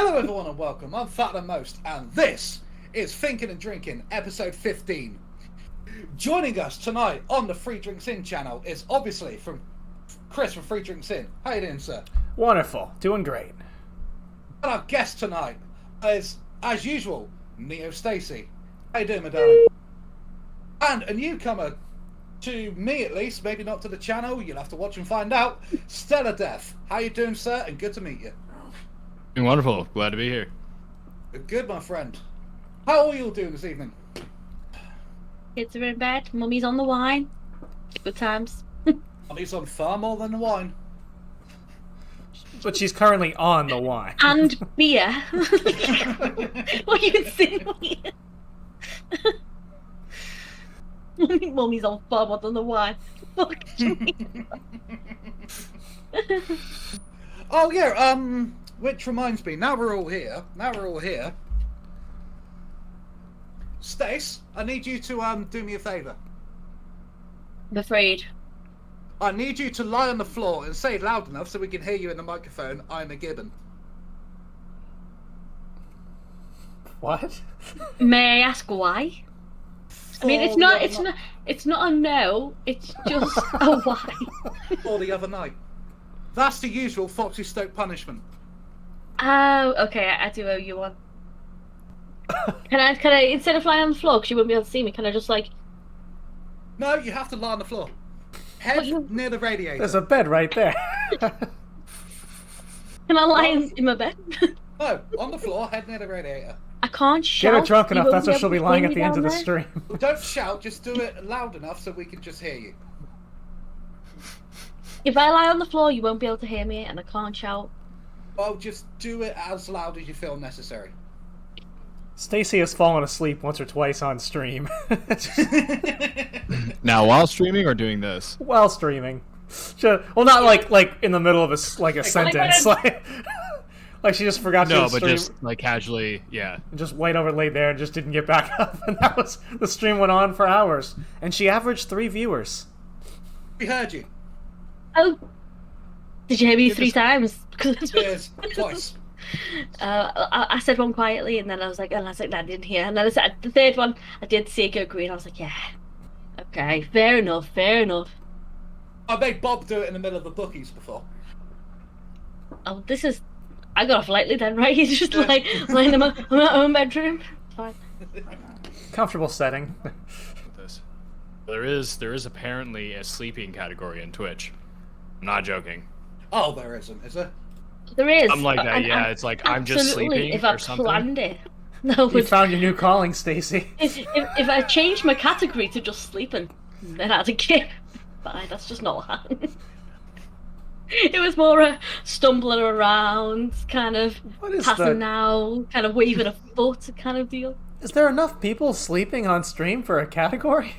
Hello everyone and welcome, I'm Fatter Than Most, and this is Thinking and Drinking, episode 15. Joining us tonight on the Free Drinks In channel is obviously from Chris from Free Drinks In. How you doing, sir? Wonderful, doing great. And our guest tonight is, as usual, Neo Stacy. How you doing, my darling? And a newcomer, to me at least, maybe not to the channel, you'll have to watch and find out, Stellar Death. How you doing, sir? And good to meet you. Doing wonderful. Glad to be here. Good, my friend. How are you all doing this evening? Kids are in bed, mummy's on the wine. Good times. Mommy's on far more than the wine. But she's currently on the wine. And beer. What are you insinuating? Mummy's on far more than the wine. Fuck me. Oh yeah, which reminds me, now we're all here. Stace, I need you to do me a favour. I'm afraid. I need you to lie on the floor and say loud enough so we can hear you in the microphone, I'm a gibbon. What? May I ask why? I mean, it's not a no. It's just a why. Or the other night. That's the usual Foxy Stoke punishment. Oh, okay. I do owe you one. Can I instead of lying on the floor, because you wouldn't be able to see me, can I just like? No, you have to lie on the floor. Head near the radiator. There's a bed right there. Can I lie in my bed? No, on the floor, head near the radiator. I can't shout. Get her drunk enough, You that's won't where she'll be able to lying hear at me the end of down the there? stream. Don't shout, just do it loud enough so we can just hear you. If I lie on the floor, you won't be able to hear me, and I can't shout. Well, just do it as loud as you feel necessary. Stacy has fallen asleep once or twice on stream. Now, while streaming or doing this? While streaming. Well, not like in the middle of a sentence. Like she just forgot No, to but stream. just like casually, yeah. Just laid there and just didn't get back up. And that was the stream went on for hours. And she averaged 3 viewers. We heard you. Oh, did you hear me 3 times? Yes, twice. I said one quietly, and then I was like, no, I didn't hear. And then I said the third one, I did see it go green. I was like, yeah, okay, fair enough. I made Bob do it in the middle of the bookies before. Oh, I got off lightly then, right? He's just like lying in my own bedroom. Fine. Comfortable setting. This. There is apparently a sleeping category in Twitch. I'm not joking. Oh, there isn't, is there? There is. I'm like that, yeah. It's like I'm just Absolutely, sleeping if I or something. planned it. No, You found your new calling, Stacy. if I changed my category to just sleeping, then I'd get. But that's just not what happened. It was more a stumbling around, kind of What is passing that? out, kind of waving a foot kind of deal. Is there enough people sleeping on stream for a category?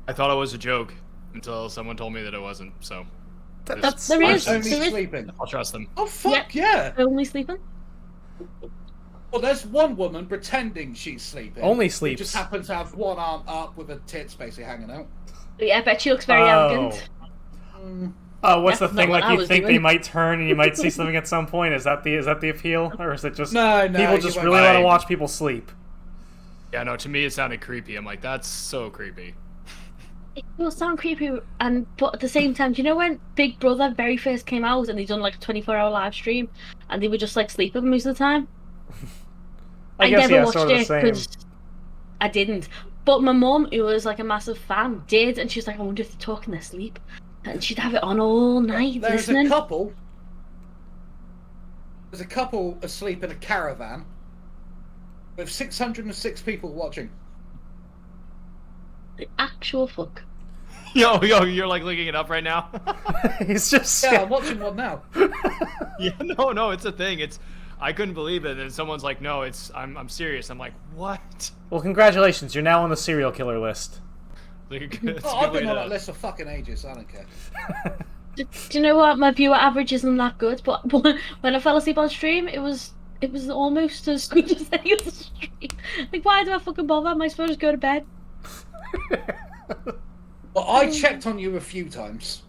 I thought it was a joke until someone told me that it wasn't. So That's There is. Only There is. sleeping. I'll trust them. Oh, fuck yeah. Only sleeping? Well, there's one woman pretending she's sleeping. Only Who sleeps. just happens to have one arm up with her tits basically hanging out. Yeah, I bet she looks very elegant. Oh, what's That's the thing? not what Like I you was think they doing. might turn and you might see something at some point? Is that the appeal, or is it just No, people you just won't really want to mind. watch people sleep? Yeah, no. To me, it sounded creepy. I'm like, that's so creepy. It will sound creepy, but at the same time, do you know when Big Brother very first came out and they done like a 24-hour live stream and they were just like sleeping most of the time? I guess never yeah, watched sort of the it same. because I didn't. But my mum, who was like a massive fan, did, and she was like, I wonder if they're talking in their sleep. And she'd have it on all night There's listening. a couple. There's a couple asleep in a caravan with 606 people watching. The actual fuck. Yo, you're like looking it up right now. He's just Yeah, I'm watching one now. Yeah, no, it's a thing. I couldn't believe it, and someone's like, "No, I'm serious." I'm like, "What?" Well, congratulations, you're now on the serial killer list. Like, it's a Oh, good I've way been on to- that list for fucking ages, so I don't care. Do you know what? My viewer average isn't that good, but when I fell asleep on stream, it was almost as good as any other stream. Like, why do I fucking bother? Am I supposed to go to bed? Well, I checked on you a few times.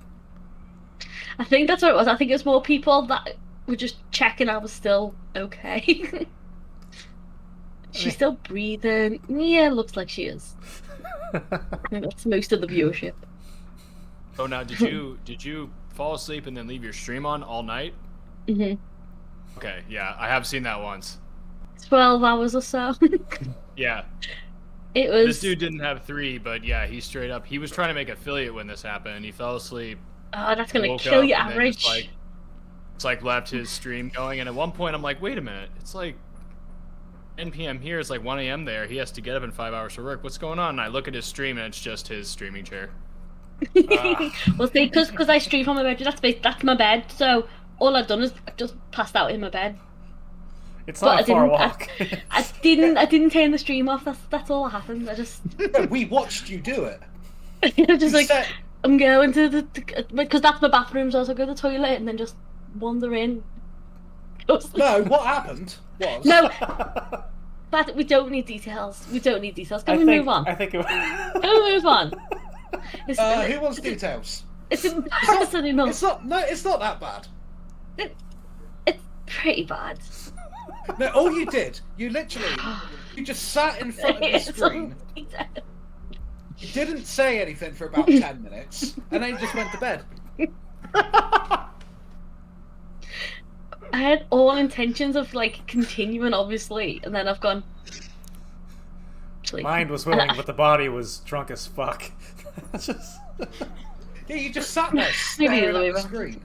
I think that's what it was. I think it's more people that We're just checking I was still okay. She's still breathing. Yeah, looks like she is. That's most of the viewership. Oh, now did you fall asleep and then leave your stream on all night? Mhm. Okay, yeah, I have seen that once. 12 hours or so. Yeah, It was. this dude didn't have 3, but yeah, he straight up. He was trying to make affiliate when this happened. He fell asleep. Oh, that's gonna woke kill up, your and then average. just, like left his stream going, and at one point I'm like, wait a minute, it's like 10 p.m. here, it's like 1 a.m. there. He has to get up in 5 hours for work. What's going on? And I look at his stream, and it's just his streaming chair. Well, see, because I stream from my bed. That's my bed. So all I've done is I've just passed out in my bed. It's not a far walk. I didn't turn the stream off. That's all that happened. I just No, we watched you do it. I'm just You like said- I'm going to the because that's my bathroom. So I go to the toilet and then just wander in. No, what happened was... No, but we don't need details. We don't need details. Can we move on? I think it Can we move on? It's, who wants details? it's embarrassing enough. It's not that bad. It's pretty bad. No, all you did, you just sat in front of the It's screen, unbelievable. you didn't say anything for about 10 minutes, and then you just went to bed. I had all intentions of like continuing, obviously, and then I've gone. Actually, Mind was willing, but the body was drunk as fuck. It's just... Yeah, you just sat there Maybe staring the way at the back. screen,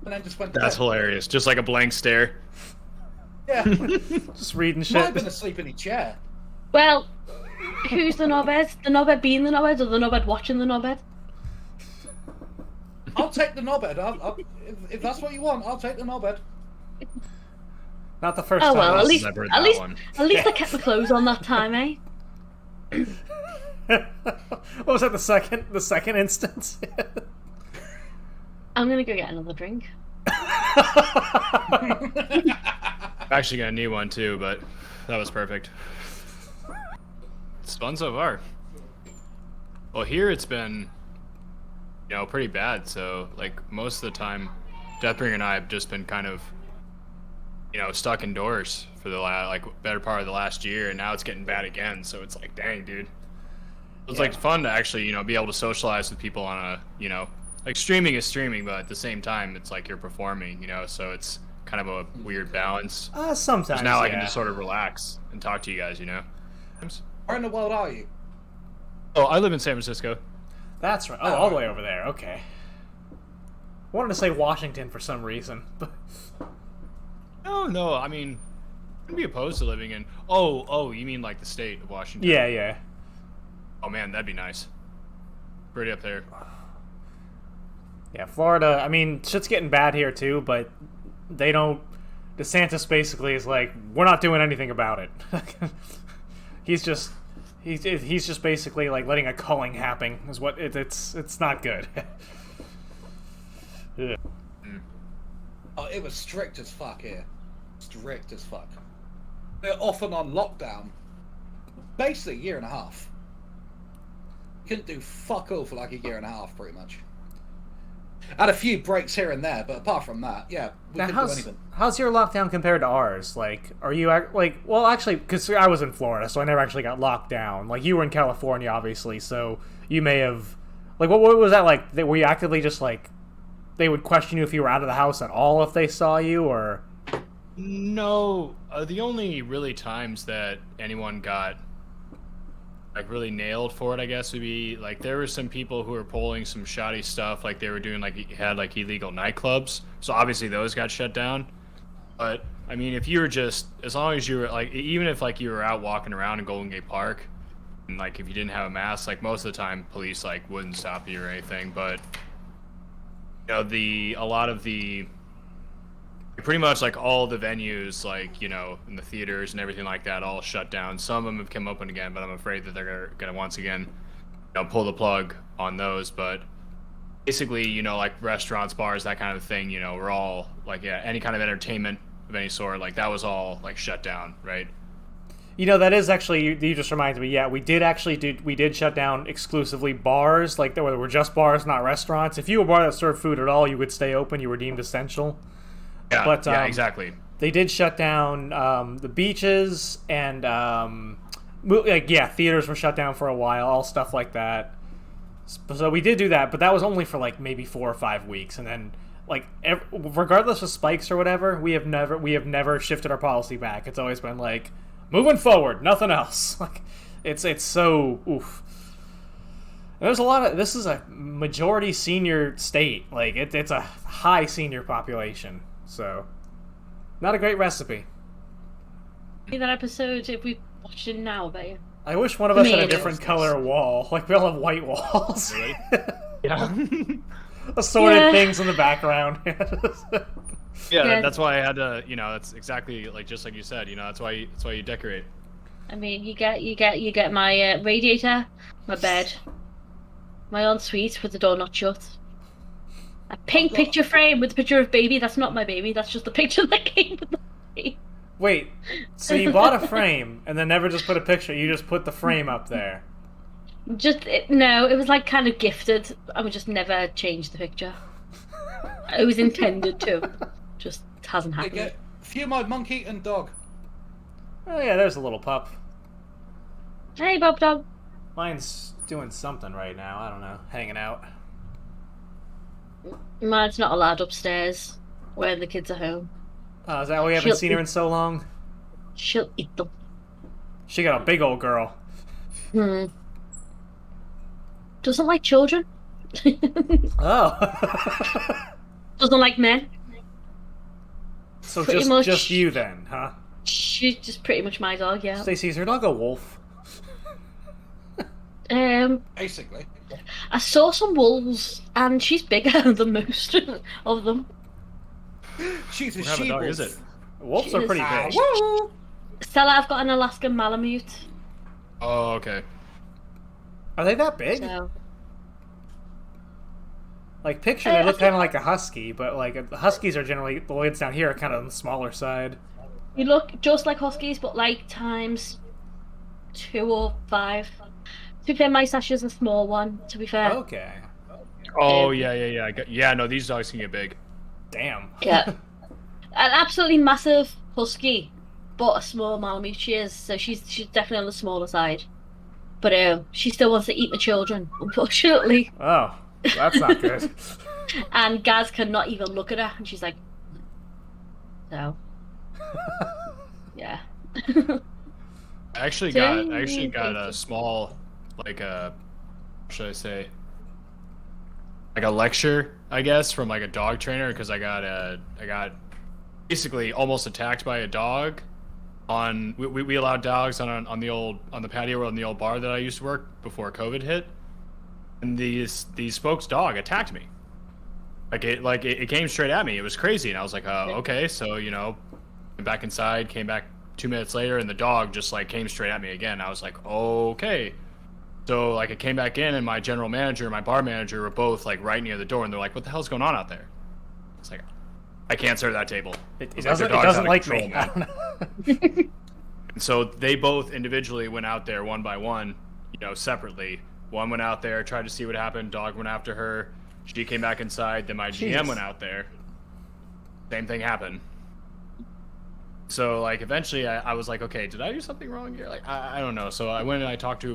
and then just went to That's bed. hilarious. Just like a blank stare. Yeah, just reading might have shit. been asleep in a chair. Well, who's the knobhead? The knobhead being the knobhead, or the knobhead watching the knobhead? I'll take the knobhead. If that's what you want, I'll take the knobhead. Not the first Oh time. well, at I've least never heard at that least one. at least I kept the clothes on that time, eh? What was that? The second instance? I'm gonna go get another drink. I'm actually gonna need one too, but that was perfect. It's fun so far. Well, here it's been, pretty bad. So, like, most of the time, Deathbringer and I have just been kind of, stuck indoors for the better part of the last year, and now it's getting bad again. So it's like, dang, dude. It's like fun to actually, be able to socialize with people on a, like streaming is streaming, but at the same time, it's like you're performing, so it's kind of a weird balance. Sometimes. Now I yeah. can just sort of relax and talk to you guys, Where in the world are you? Oh, I live in San Francisco. That's right. Oh, all the way over there. Okay. I wanted to say Washington for some reason, but No, I mean, I'd be opposed to living in. Oh, you mean like the state of Washington? yeah. Oh man, that'd be nice. Pretty up there. Yeah, Florida, I mean, shit's getting bad here too, but they don't... DeSantis basically is like, we're not doing anything about it. He's just basically like letting a culling happen is what it's not good. Ugh. Oh, it was strict as fuck here. Strict as fuck. They're off and on lockdown. Basically, a year and a half. Couldn't do fuck all for like a year and a half, pretty much. Had a few breaks here and there, but apart from that, yeah, we Now, couldn't do anything. how's your lockdown compared to ours? Like, are you well, actually, because I was in Florida, so I never actually got locked down. Like, you were in California, obviously, so you may have, like, what was that like? Were you actively just like, they would question you if you were out of the house at all if they saw you, or? No, the only really times that anyone got like really nailed for it, I guess, would be like there were some people who were pulling some shoddy stuff, like they were doing had illegal nightclubs. So obviously those got shut down. But I mean, if you were just as long as you were like even if like you were out walking around in Golden Gate Park, and like if you didn't have a mask, like most of the time police like wouldn't stop you or anything. But a lot of the pretty much like all the venues, like in the theaters and everything like that, all shut down. Some of them have come open again, but I'm afraid that they're gonna once again, pull the plug on those. But basically, like restaurants, bars, that kind of thing, we're all like, any kind of entertainment of any sort, like that was all like shut down, right? That is actually, you just reminded me, yeah, we did shut down exclusively bars, like there were just bars, not restaurants. If you were a bar that served food at all, you would stay open, you were deemed essential. Yeah, But, yeah, exactly. They did shut down the beaches and theaters were shut down for a while, all stuff like that. So we did do that, but that was only for like maybe 4 or 5 weeks, and then like regardless of spikes or whatever, we have never shifted our policy back. It's always been like moving forward, nothing else. Like it's so oof. And there's a lot of this is a majority senior state. Like it's a high senior population, so not a great recipe. That episode, if we watched it now, but yeah. I wish one of us had a Maybe. different color wall. Like, we all have white walls. Really? Yeah. Assorted Yeah. things in the background. Yeah, Yeah. that's why I had to, that's exactly like just like you said, that's why you decorate. I mean, you get my radiator, my bed, my ensuite with the door not shut. A pink picture frame with a picture of baby. That's not my baby. That's just the picture that came with the baby. Wait, so you bought a frame and then never just put a picture, you just put the frame up there. No, it was like kind of gifted. I would just never change the picture. It was intended to. Just hasn't They happened. get Few-eyed monkey and dog. Oh yeah, there's a little pup. Hey, Bob Dog. Mine's doing something right now, I don't know, hanging out. Mine's not allowed upstairs when the kids are home. Oh, is that why we haven't seen her in so long? She'll eat them. She got a big old girl. Doesn't like children. Oh. Doesn't like men. So Pretty much. just you then, huh? She's just pretty much my dog, yeah. Stacey, is her dog a wolf? Basically. I saw some wolves, and she's bigger than most of them. She's a What kind of dog she-wolf. is it? Wolves She are is- pretty Ah, big. woo! Stella, I've got an Alaskan Malamute. Oh, okay. Are they that big? So Like, picture, they look kind of like a husky, but like, huskies are generally, the ones down here are kind of on the smaller side. you look just like huskies, but like times 2 or 5. To be fair, my Sasha's a small one. To be fair, Okay. Oh, yeah. Yeah, no, these dogs can get big. Damn. yeah, an absolutely massive husky, but a small Malamute she is. So she's definitely on the smaller side. But she still wants to eat my children, unfortunately. Oh, that's not good. And Gaz cannot even look at her, and she's like, so, yeah. I actually got a small, like a, what should I say? Like a lecture, I guess, from like a dog trainer because I got basically almost attacked by a dog. We allowed dogs on the patio in the old bar that I used to work before COVID hit, and these Spokes dog attacked me. It came straight at me. It was crazy, and I was like, okay, so went back inside, came back 2 minutes later, and the dog just like came straight at me again. I was like, okay. So like I came back in, and my general manager and my bar manager were both like right near the door, and they're like, "What the hell's going on out there?" It's like, I can't serve that table. It It's like, the doesn't, it dog's doesn't out of like control, me. I man. don't know. And so they both individually went out there one by one, separately. One went out there, tried to see what happened. Dog went after her. She came back inside. Then my GM Jeez. went out there. Same thing happened. So like eventually I was like, okay, did I do something wrong here? Like I don't know. So I went and I talked to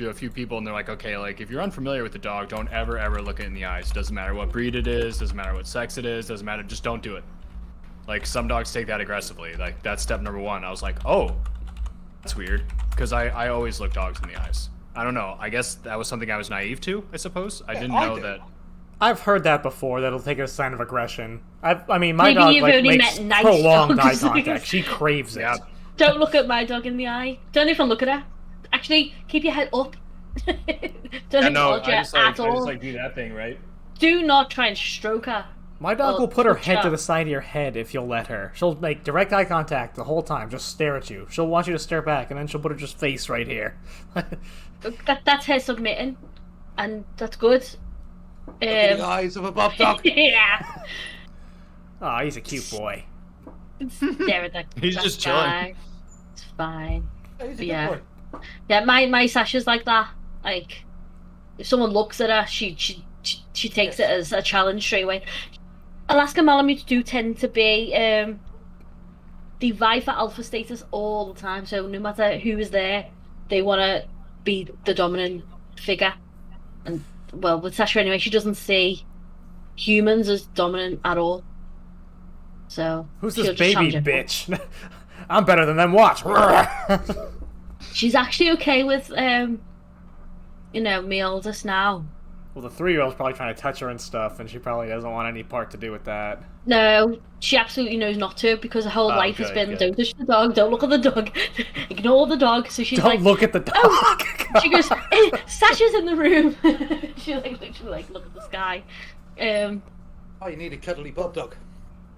a few people, and they're like, okay, like if you're unfamiliar with the dog, don't ever look it in the eyes. Doesn't matter what breed it is, doesn't matter what sex it is, doesn't matter, just don't do it. Like some dogs take that aggressively. Like that's step number one. I was like, oh, that's weird, because I always look dogs in the eyes. I don't know. I guess that was something I was naive to, I suppose. I didn't I know do. that. I've heard that before. That'll take a sign of aggression. I mean, my Maybe dog you've like only makes met nice prolonged eye dogs. contact. She craves it. Yeah. Don't look at my dog in the eye. Don't even look at her. Actually, keep your head up. Don't acknowledge her at all. do that thing, right? Do not try and stroke her. My dog Oh, will put her touch head to up. the side of your head if you'll let her. She'll make direct eye contact the whole time, just stare at you. She'll want you to stare back, and then she'll put her just face right here. That's her submitting, and that's good. The eyes of a Bob dog. Yeah. Oh, he's a cute boy. Stare at that. He's that's just chilling. fine. It's fine. He's a good Yeah. boy. Yeah, my Sasha's like that. Like, if someone looks at her, she takes it as a challenge straight away. Alaska Malamutes do tend to be they vie for alpha status all the time. So no matter who is there, they want to be the dominant figure. And well, with Sasha anyway, she doesn't see humans as dominant at all. So Who's she'll this just baby challenge everyone. bitch? I'm better than them. Watch. She's actually okay with me oldest now. Well, the 3-year-old's probably trying to touch her and stuff, and she probably doesn't want any part to do with that. No, she absolutely knows not to because her whole Oh, life has good, been good. don't touch the dog, don't look at the dog, ignore the dog. So she's Don't like, look at the dog. oh! She goes, Sasha's in the room. She literally look at the sky. Oh, you need a cuddly bub dog.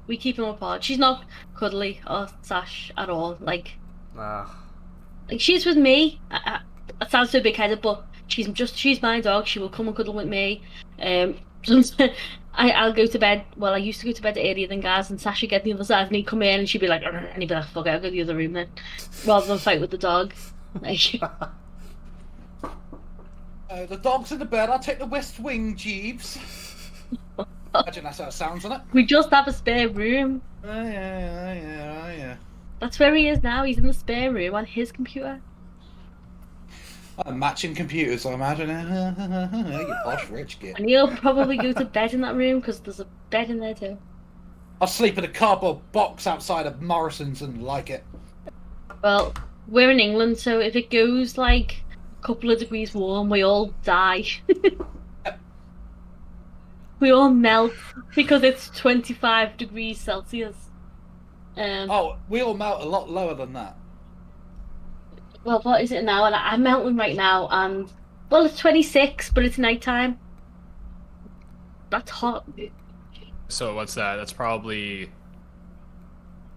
We keep them apart. She's not cuddly or Sash at all. Like she's with me. It sounds so big-headed, but she's my dog. She will come and cuddle with me. Sometimes I'll go to bed. Well, I used to go to bed earlier than guys, and Sasha get the other side, and he'd come in, and she'd be like, "Arr," and he'd be like, "Fuck it, I'll go to the other room then," rather than fight with the dog. Like, The dog's in the bed. I'll take the West Wing, Jeeves. Imagine that's how it sounds, isn't it? we just have a spare room. Oh, yeah. That's where he is now. He's in the spare room on his computer. Matching computers, I imagine. You posh rich kid. And he'll probably go to bed in that room because there's a bed in there too. I'll sleep in a cardboard box outside of Morrison's and like it. Well, we're in England, so if it goes like a couple of degrees warm, we all die. We all melt because it's 25 degrees Celsius. Oh, we all melt a lot lower than that. Well, what is it now? And I'm melting right now, and well, it's 26, but it's nighttime. That's hot. So what's that? That's probably.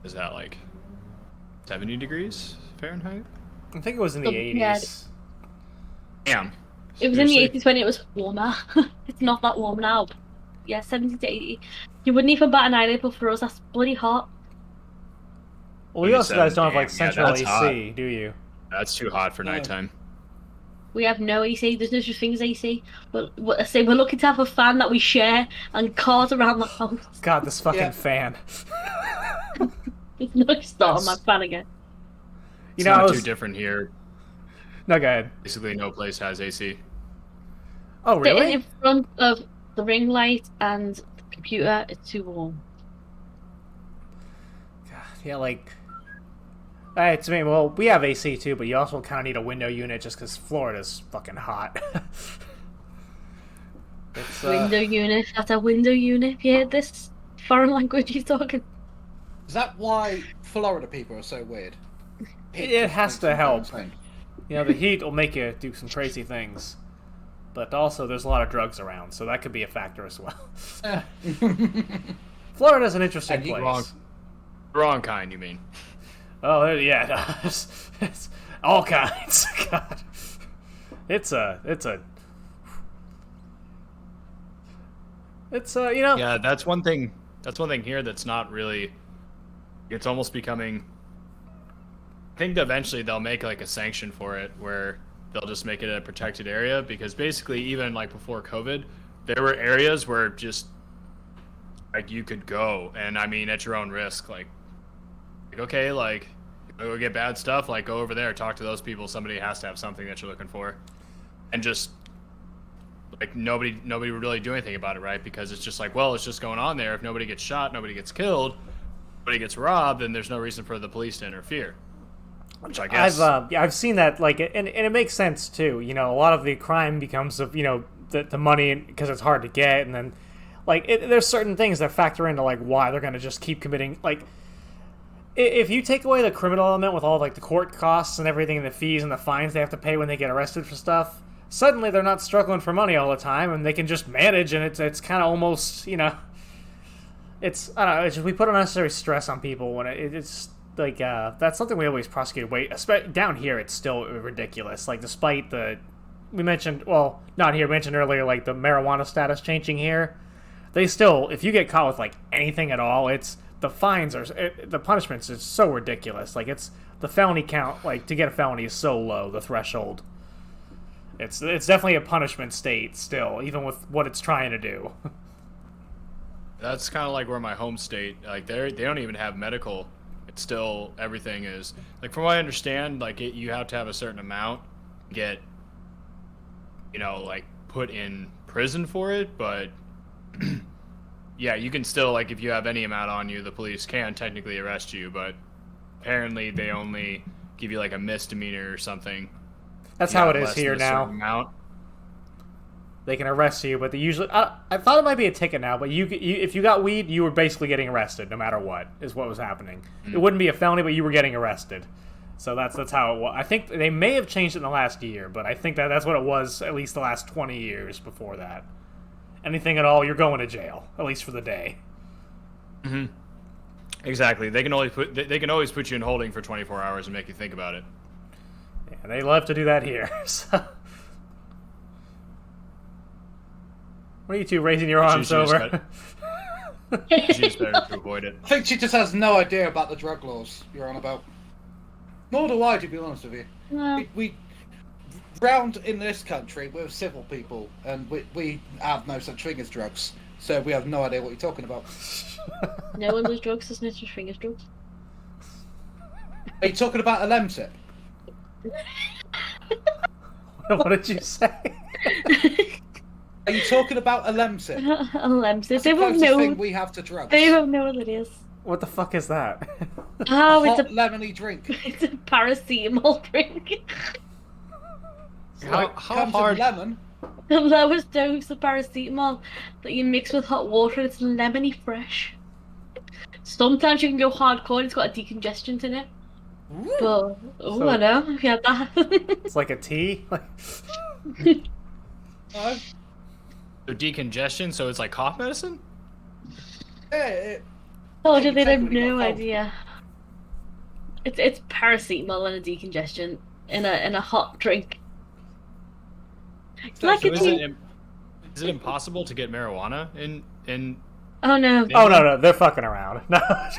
Is that like 70 degrees Fahrenheit? I think it was in the Yeah. 80s. Damn. It was in the Seriously? 80s when it was warmer. It's not that warm now. Yeah, 70 to 80. You wouldn't even bat an eyelid, but for us, that's bloody hot. Well, you also guys don't have like 27, central that's AC, hot. do you? That's too hot for No. nighttime. We have no AC. There's no such thing as AC. But I say we're lucky to have a fan that we share and cart around the house. God, this fucking Yeah. fan. No, start on That's- my fan again. It's You know, I not was... too different here. No, go ahead. Basically, no place has AC. Oh, Sitting really? in front of the ring light and the computer, it's too warm. Yeah, like... It's me. Well, we have AC too, but you also kind of need a window unit just because Florida's fucking hot. It's, Window unit. That's a window unit. Have you heard this foreign language he's talking? Is that why Florida people are so weird? It has just to makes them help. insane. You know, the heat will make you do some crazy things. But also, there's a lot of drugs around, so that could be a factor as well. Florida's an interesting And you- place. Wrong kind, you mean? Oh, yeah, it's all kinds. God, it's a, you know, Yeah, that's one thing. That's one thing here that's not really. It's almost becoming. I think that eventually they'll make like a sanction for it, where they'll just make it a protected area, because basically even like before COVID, there were areas where just like you could go, and I mean at your own risk, like okay, like go get bad stuff, like go over there, talk to those people. Somebody has to have something that you're looking for, and just like nobody would really do anything about it, right? Because it's just like, well, it's just going on there. If nobody gets shot, nobody gets killed, nobody gets robbed, then there's no reason for the police to interfere. Which I guess I've seen that, like, and it makes sense too. You know, a lot of the crime becomes of, you know, the money because it's hard to get, and then like there's certain things that factor into like why they're gonna just keep committing. Like, if you take away the criminal element with all like the court costs and everything, and the fees and the fines they have to pay when they get arrested for stuff, suddenly they're not struggling for money all the time, and they can just manage, and it's kind of almost, you know, it's, I don't know, it's just we put unnecessary stress on people when it's like that's something we always prosecute. Down here it's still ridiculous. Like, despite we mentioned, well, not here, mentioned earlier, like the marijuana status changing here, they still, if you get caught with like anything at all, it's the fines are the punishments is so ridiculous. Like, it's the felony count, like to get a felony is so low, the threshold. It's definitely a punishment state still, even with what it's trying to do. That's kind of like where my home state, like they don't even have medical. It's still, everything is like, from what I understand, like you have to have a certain amount, get, like put in prison for it, but yeah, you can still, like, if you have any amount on you, the police can technically arrest you, but apparently they only give you like a misdemeanor or something. That's You how have it is less than here a certain now. amount. They can arrest you, but they usually. I thought it might be a ticket now, but if you got weed, you were basically getting arrested, no matter what, is what was happening. It wouldn't be a felony, but you were getting arrested. So that's how it was. I think they may have changed it in the last year, but I think that's what it was at least the last 20 years before that. Anything at all, you're going to jail, at least for the day. Mm-hmm. Exactly. They can always put you in holding for 24 hours and make you think about it. Yeah, they love to do that here. So. What are you two raising your arms over? She's better to avoid it. I think she just has no idea about the drug laws you're on about. Nor do I, to be honest with you. No. We round in this country, we're civil people, and we have no such thing as drugs. So we have no idea what you're talking about. No one does drugs, there's no such thing as drugs. Are you talking about a lemsip? What did you say? Are you talking about a lemsip? A lemsip. That's They the won't closest know. thing we have to drugs. They won't know what it is. What the fuck is that? Oh, Hot it's lemony drink. it's a paracetamol drink. How Comes hard? in lemon. The lowest dose of paracetamol that you mix with hot water. It's lemony fresh. Sometimes you can go hardcore. It's got a decongestant in it. But So- I know if you had that. It's like a tea? No. So decongestion, so it's like cough medicine? Yeah, Told you they Take have what you no got. idea. It's paracetamol and a decongestant in a hot drink. It's like So a is tea. it impossible to get marijuana in Oh no, Oh, no, they're fucking around. No. that's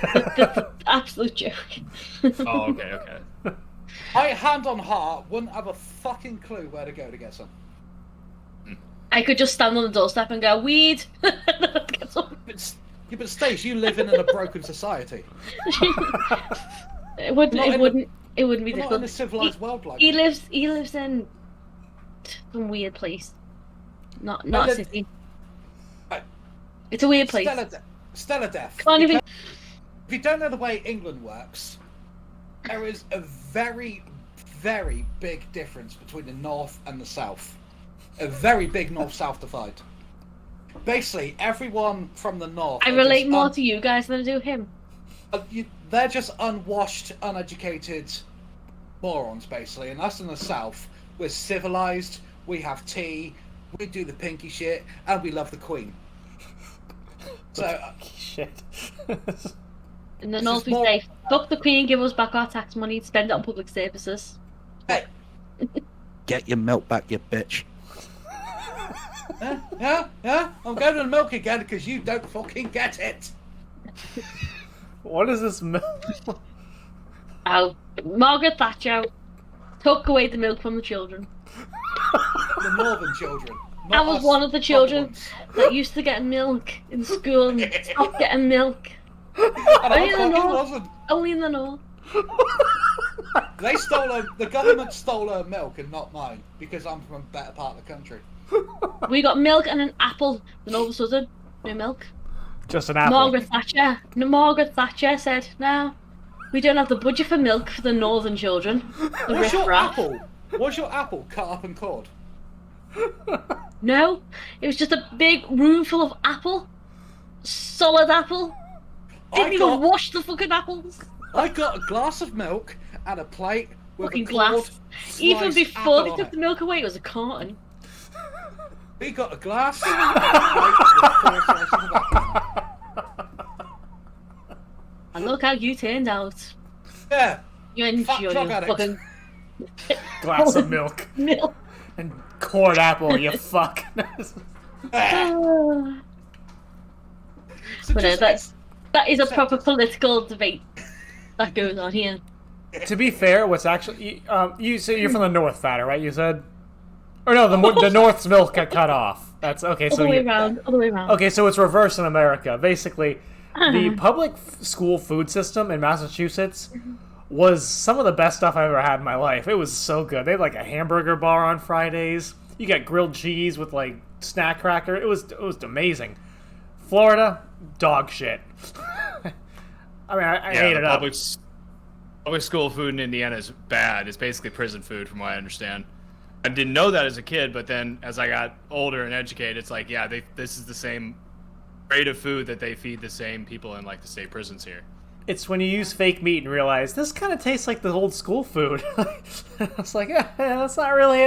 an absolute joke. Oh, okay. I, hand on heart, wouldn't have a fucking clue where to go to get some. I could just stand on the doorstep and go, weed! Get some. But Stace, you live in a broken society. It wouldn't. Not It in wouldn't. It wouldn't be We're not in a difficult. civilized world like He that. lives. He lives in some weird place. Not a live- city. Right. It's a weird place. Stella Death. Can't even. If you don't know the way England works, there is a very, very big difference between the north and the south. A very big north-south divide. Basically, everyone from the north. I are relate just more to you guys than I do him. they're just unwashed, uneducated morons, basically. And us in the south, we're civilized. We have tea. We do the pinky shit, and we love the Queen. So. Shit. In the This north, is we more- say, "Fuck the Queen, give us back our tax money, spend it on public services." Hey, Get your milk back, you bitch. yeah. I'm going to the milk again because you don't fucking get it. What is this milk? Oh, Margaret Thatcher took away the milk from the children. The northern children. I not was us one of the proper children ones. that used to get milk in school and stopped getting milk. And Only I in the fucking north. wasn't. Only in the north. They stole her. The government stole her milk and not mine because I'm from a better part of the country. We got milk and an apple, then all of a sudden, no milk. Just an apple. Margaret Thatcher said, "No, we don't have the budget for milk for the northern children." The What's your riff-raff. apple? Was your apple cut up and cored? No, it was just a big room full of apple. Solid apple. Didn't even wash the fucking apples. I got a glass of milk and a plate with Fucking a cored, glass. Even sliced before apple they on took it. the milk away, it was a carton. We got a glass and a plate with cored slices of apple. And look how you turned out. Yeah, You enjoy Fat your drug addict. fucking Glass of milk. milk. And cord apple, you fuck. so But just, that is a proper political debate that goes on here. To be fair, what's actually... you say you're from the North, Fatter, right? You said? Or no, the North's milk got cut off. That's okay. All So the way you, around. All the way around. okay, so it's reverse in America. Basically, the public school food system in Massachusetts was some of the best stuff I've ever had in my life. It was so good. They had like a hamburger bar on Fridays. You got grilled cheese with like snack cracker. It was amazing. Florida, dog shit. I mean, I ate it up. Public school food in Indiana is bad. It's basically prison food, from what I understand. I didn't know that as a kid, but then as I got older and educated, it's like, yeah, this is the same grade of food that they feed the same people in like the state prisons here. It's when you use fake meat and realize this kind of tastes like the old school food. It's like, yeah, that's not really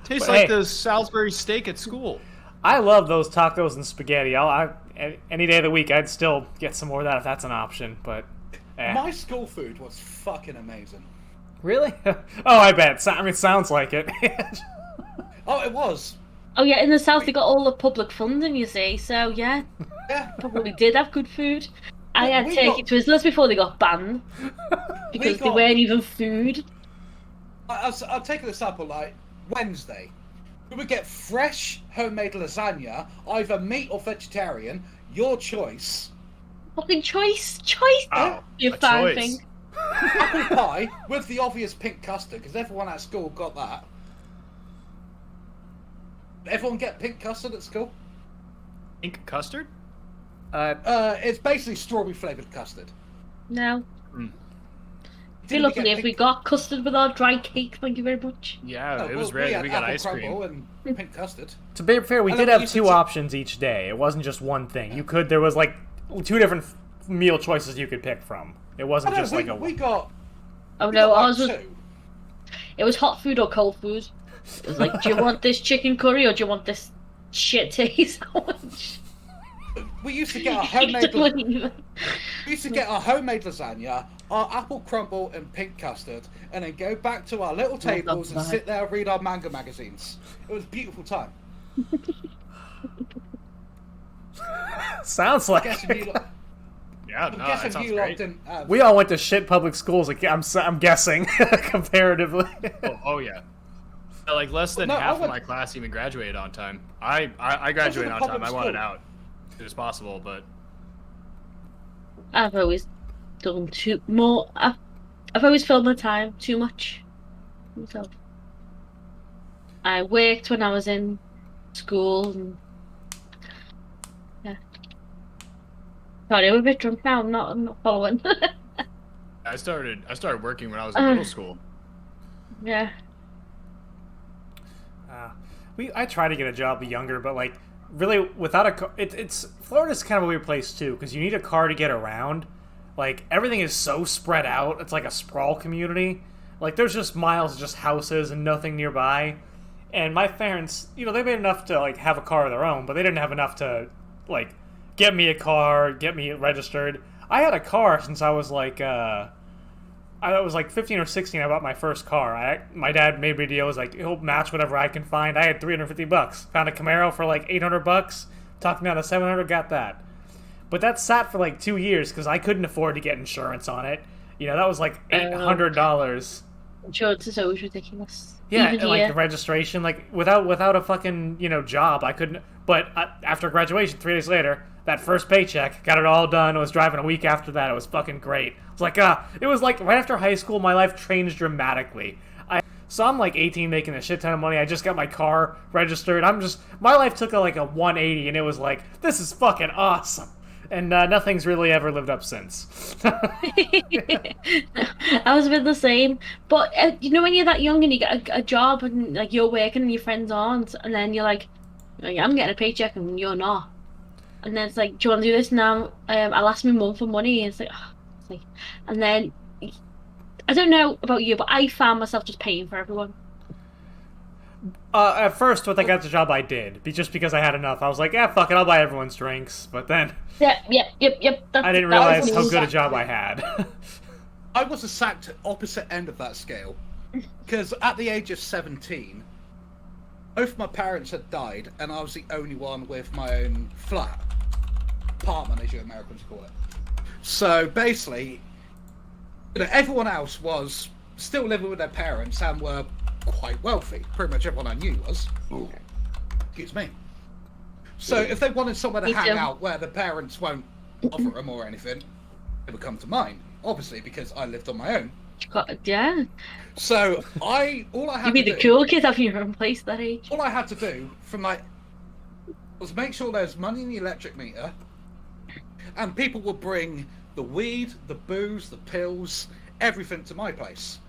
Tastes But like hey. the Salisbury steak at school. I love those tacos and spaghetti. Any day of the week, I'd still get some more of that if that's an option. But My school food was fucking amazing. really? Oh, I bet. I mean, it sounds like it. Oh, it was. Oh yeah, in the south they got all the public funding, you see. So yeah, Yeah. probably did have good food. I Yeah, had we turkey got- twizzlers before they got banned because they got- weren't even food. I'll take an example, like Wednesday. We would get fresh homemade lasagna, either meat or vegetarian, your choice. Fucking choice. Oh, You a fine choice. thing. Apple pie with the obvious pink custard, because everyone at school got that. Everyone get pink custard at school? Pink custard? It's basically strawberry flavoured custard. No. Mm. Be lucky if we got custard with our dry cake. Thank you very much. Yeah, No, it was we ready. had We got apple ice crumble cream. and pink custard. To be fair, we And did then we have used to two take- options each day. It wasn't just one thing. There was like two different meal choices you could pick from. It wasn't just like a we got. Oh we no, got like ours was two. it was hot food or cold food. It was like, do you want this chicken curry or do you want this shit turkey sandwich? We used to get our You homemade. don't even- We used to get our homemade lasagna, our apple crumble and pink custard, and then go back to our little tables and that. sit there and read our manga magazines. It was a beautiful time. Sounds like Guessing you, lot- Yeah, I'm no, that guessing sounds you lot great. didn't have. we all went to shit public schools. Like, I'm guessing comparatively. Oh yeah. Like less than No, I half of went- my class even graduated on time. I graduated on time. public I wanted school. out as soon as possible, but I've always done too more. I've always filled my time too much. Myself. I worked when I was in school. And, yeah. Sorry, I'm a bit drunk now. I'm not following. I started working when I was in middle school. Yeah. I try to get a job younger, but like really without a car, it's Florida's kind of a weird place too because you need a car to get around. Like everything is so spread out. It's like a sprawl community. Like there's just miles of just houses and nothing nearby. And my parents, they made enough to like have a car of their own, but they didn't have enough to like get me a car, get me registered. I had a car since I was like I was like 15 or 16. I bought my first car. My dad made me a deal. It was like he'll match whatever I can find. I had $350. Found a Camaro for like $800. Talked me down to $700. Got that. But that sat for like 2 years because I couldn't afford to get insurance on it. That was like $800. Insurance is always ridiculous. Yeah, Even and like here. the registration, like without a fucking job, I couldn't. But after graduation, 3 days later, that first paycheck, got it all done. I was driving a week after that. It was fucking great. It's like it was like right after high school, my life changed dramatically. So I'm like 18, making a shit ton of money. I just got my car registered. My life took a 180, and it was like, this is fucking awesome. And nothing's really ever lived up since. I was a bit the same, but when you're that young and you get a job and like you're working and your friends aren't, and then you're like, I'm getting a paycheck and you're not, and then it's like, do you want to do this now? I'll ask my mum for money. And it's like, and then I don't know about you, but I found myself just paying for everyone. At first, when I got the job, I did. Just because I had enough. I was like, yeah, fuck it, I'll buy everyone's drinks. But then Yep. I didn't realize how good a job I had. I was the exact opposite end of that scale. Because at the age of 17, both my parents had died, and I was the only one with my own flat. Apartment, as you Americans call it. So basically, everyone else was still living with their parents and were quite wealthy. Pretty much everyone I knew was. Excuse me. So if they wanted somewhere to Me hang too. out where the parents won't offer them or anything, they would come to mine. Obviously, because I lived on my own. Yeah. So all I You'd had be to the do, cool kid having your own place that age. all I had to do from was make sure there's money in the electric meter, and people would bring the weed, the booze, the pills, everything to my place.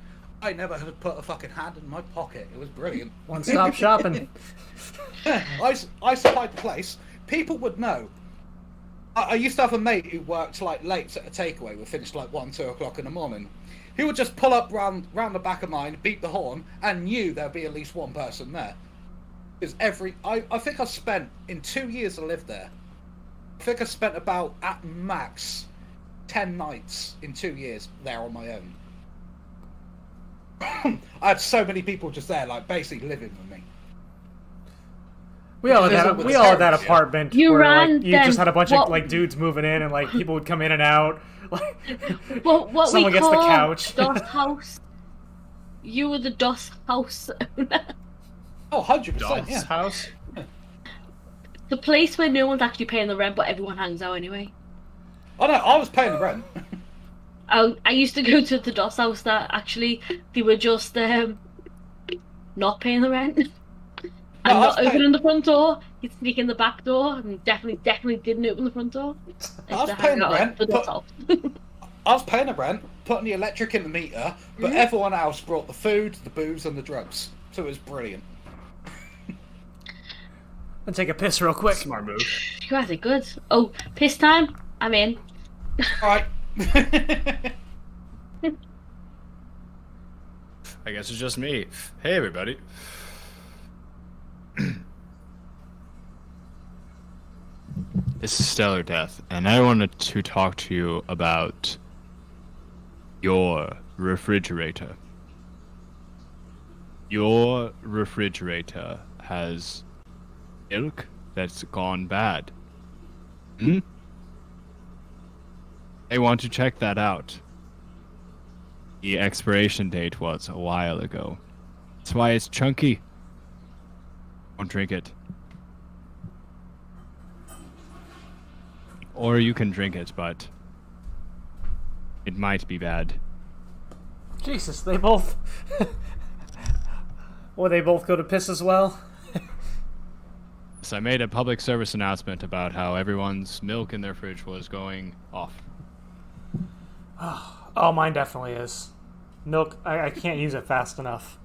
I never had put a fucking hand in my pocket. It was brilliant. One-stop shopping. I supplied the place. People would know. I used to have a mate who worked like late at a takeaway. We finished like 1, 2 o'clock in the morning. He would just pull up round the back of mine, beat the horn, and knew there'd be at least one person there. Because I think I spent, in 2 years I lived there, I think I spent about, at max, 10 nights in 2 years there on my own. I had so many people just there, like, basically living with me. We all had Because that. it We was all had that terrible. apartment You where ran like you then. just had a bunch of What- like dudes moving in, and like people would come in and out. Like What someone we gets the call couch. DOS house. You were the DOS house owner. Oh, 100%, Dog's yeah. house. The place where no one's actually paying the rent, but everyone hangs out anyway. Oh no, I was paying the rent. I used to go to the DOS house that actually they were just not paying the rent and No, I was not paying- opening the front door. He'd sneak in the back door and definitely didn't open the front door. I was Used to paying hang the out at rent, the DOS but- house. I was paying the rent, putting the electric in the meter, but everyone else brought the food, the booze, and the drugs. So it was brilliant. and take a piss real quick. Smart move. You guys are good. Oh, piss time? I'm in. Alright. I guess it's just me. Hey, everybody. This is Stellar Death, and I wanted to talk to you about your refrigerator. Your refrigerator has milk that's gone bad. Hmm? I want to check that out. The expiration date was a while ago. That's why it's chunky. Don't drink it. Or you can drink it, but it might be bad. Jesus, they both. Well, they both go to piss as well. So I made a public service announcement about how everyone's milk in their fridge was going off. Oh, mine definitely is. Milk, I can't use it fast enough.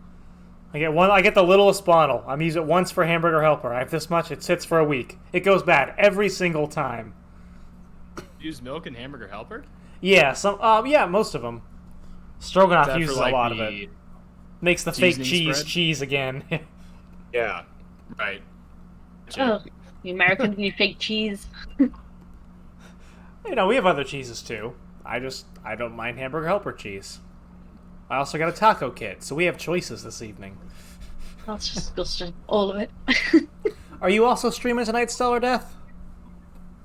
I get the littlest bottle. I'm use it once for Hamburger Helper. I have this much. It sits for a week. It goes bad every single time. Use milk in Hamburger Helper? Yeah, yeah, most of them. Stroganoff Is that uses for, like, a lot of the- it. Makes the fake seasoning spread? cheese again. Yeah. Right. Oh, the Americans need fake cheese. You know, we have other cheeses too. I don't mind Hamburger Helper cheese. I also got a taco kit, so we have choices this evening. That's disgusting. All of it. Are you also streaming tonight, Stellar Death?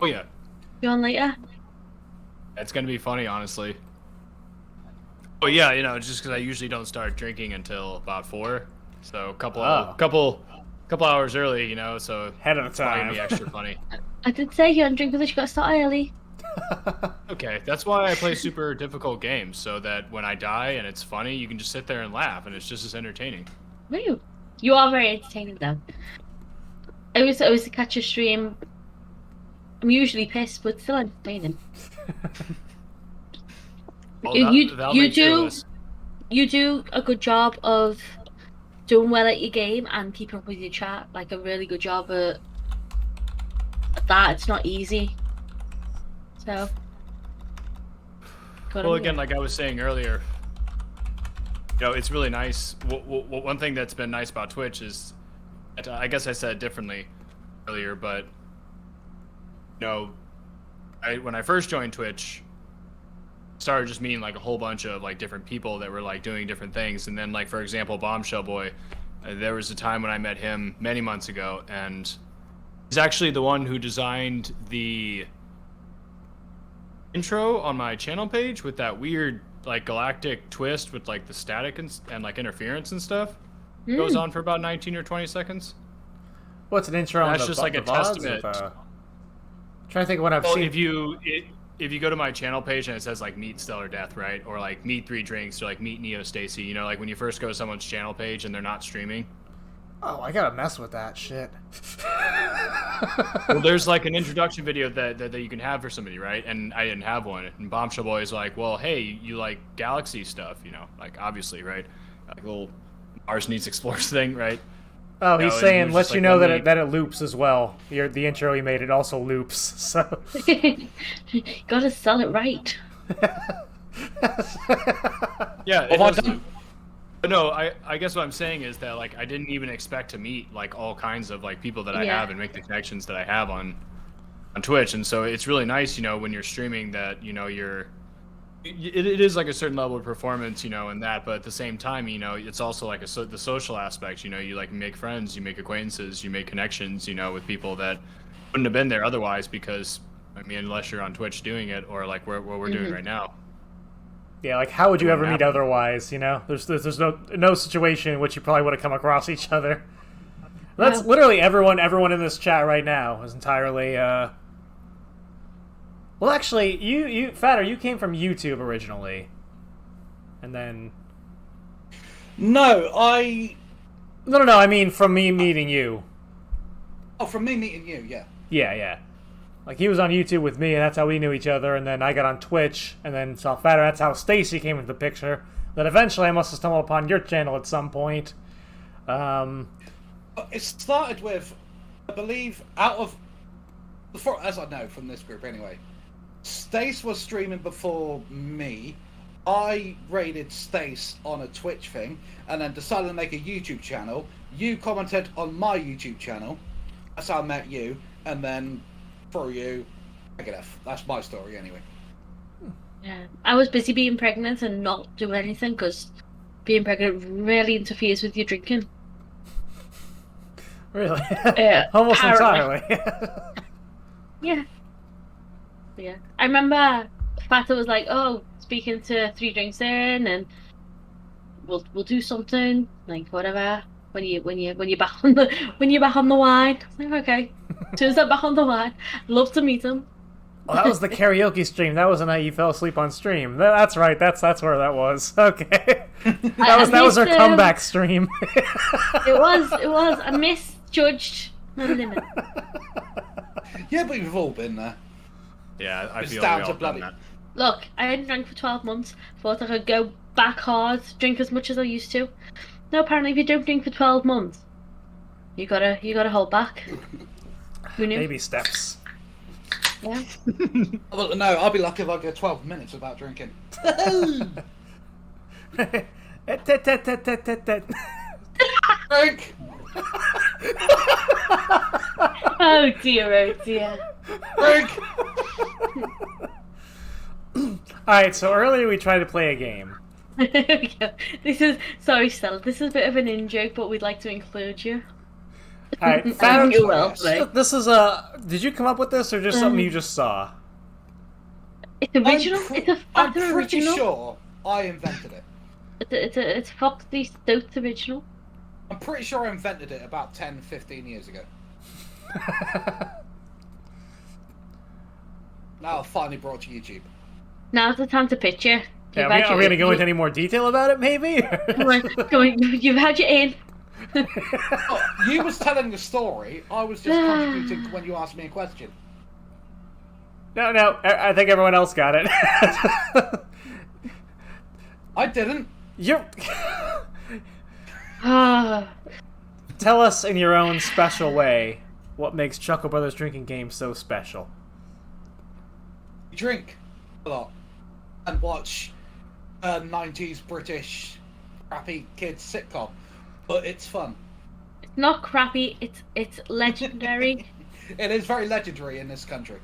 Oh yeah. You on later? It's gonna be funny, honestly. Oh yeah, you know, just because I usually don't start drinking until about 4, so a couple hours early, you know, so Head of the it's probably gonna time. be extra funny. I did say you don't drink because you got to start early. Okay, that's why I play super difficult games, so that when I die and it's funny, you can just sit there and laugh, and it's just as entertaining. Woo. You are very entertaining though. I was to catch a stream. I'm usually pissed, but still entertaining. Well, You make two of do- us. You do a good job of doing well at your game and keeping up with your chat. Like a really good job at that. It's not easy. So. good Well, on again, you. like I was saying earlier, you know, it's really nice. One thing that's been nice about Twitch is, I guess I said it differently earlier, but you know, when I first joined Twitch, started just meeting like a whole bunch of like different people that were like doing different things, and then like for example, Bombshell Boy, there was a time when I met him many months ago, and he's actually the one who designed the intro on my channel page with that weird like galactic twist with like the static and like interference and stuff. goes on for about 19 or 20 seconds. What's an intro? That's on the, just like the a VODs testament. Trying to think of what I've Well, seen. if you go to my channel page and it says like meet Stellar Death, right, or like meet 3 Drinks, or like meet Neo Stacy, you know, like when you first go to someone's channel page and they're not streaming. Oh, I gotta mess with that shit. Well, there's like an introduction video that you can have for somebody, right? And I didn't have one. And Bombshell Boy is like, well, hey, you like Galaxy stuff, you know, like obviously, right? Like little Mars Needs Explorers thing, right? Oh, No, he's and saying, he was let just you like, know let that me- that it loops as well. The intro he made, it also loops. So. Gotta sell it right. Yeah, it Well, I does don't- loop. But no, I guess what I'm saying is that like I didn't even expect to meet like all kinds of like people that I Yeah. have and make the connections that I have on Twitch, and so it's really nice, you know, when you're streaming that you know it is like a certain level of performance, you know, and that, but at the same time, you know, it's also like the social aspect, you know, you like make friends, you make acquaintances, you make connections, you know, with people that wouldn't have been there otherwise because I mean, unless you're on Twitch doing it or like what we're doing right now. Yeah, like how would you ever meet happen. otherwise? You know, there's no situation in which you probably would have come across each other. That's No. literally everyone in this chat right now is entirely. Well, actually, you Fatter, you came from YouTube originally, and then No, no. I mean, from me meeting you. Oh, from me meeting you, yeah. Yeah. Like he was on YouTube with me, and that's how we knew each other. And then I got on Twitch, and then saw Fatter. That's how Stacy came into the picture. Then eventually, I must have stumbled upon your channel at some point. It started with, I believe, as I know from this group anyway, Stace was streaming before me. I raided Stace on a Twitch thing, and then decided to make a YouTube channel. You commented on my YouTube channel. That's how I met you, and then through you, that's my story anyway. Yeah, I was busy being pregnant and not doing anything because being pregnant really interferes with your drinking. Really? Yeah, Almost apparently. entirely. Yeah. I remember Fata was like, "Oh, speaking to 3 Drinks in, and we'll do something like whatever when you're back on the wine." I was like, "Okay." As soon as I'm back on the wine, love to meet him. Well, that was the karaoke stream. That was the night you fell asleep on stream. That's right. That's where that was. Okay. That was her missed, comeback stream. It was. I misjudged my limit. Yeah, but we've all been there. Yeah, I It's feel down we to all done bloody- that. Look, I hadn't drank for 12 months. Thought I could go back hard, drink as much as I used to. No, apparently, if you don't drink for 12 months, you gotta hold back. Who knew? Baby steps. Yeah. Well, no, I'll be lucky if I go 12 minutes without drinking. Drink! Oh dear, oh dear. Drink! Alright, so earlier we tried to play a game. Yeah. This is sorry, Stella. This is a bit of an in-joke, but we'd like to include you. Alright, I Fatter, think you will. Right? this is did you come up with this or just something you just saw? It's original. It's a I'm Fata pretty original. sure I invented it. It's Foxy Stoat original. I'm pretty sure I invented it about 10, 15 years ago. Now I've finally brought to YouTube. Now's the time to pitch you. Yeah, are we going to go into any more detail about it, maybe? Come on, you've had your in. Oh, you was telling the story. I was just contributing when you asked me a question. No, I think everyone else got it. I didn't. You're... Ah, Tell us in your own special way what makes Chuckle Brothers Drinking Game so special. You drink a lot and watch a 90s British crappy kids sitcom, but it's fun. it's not crappy. It's legendary. It is very legendary in this country.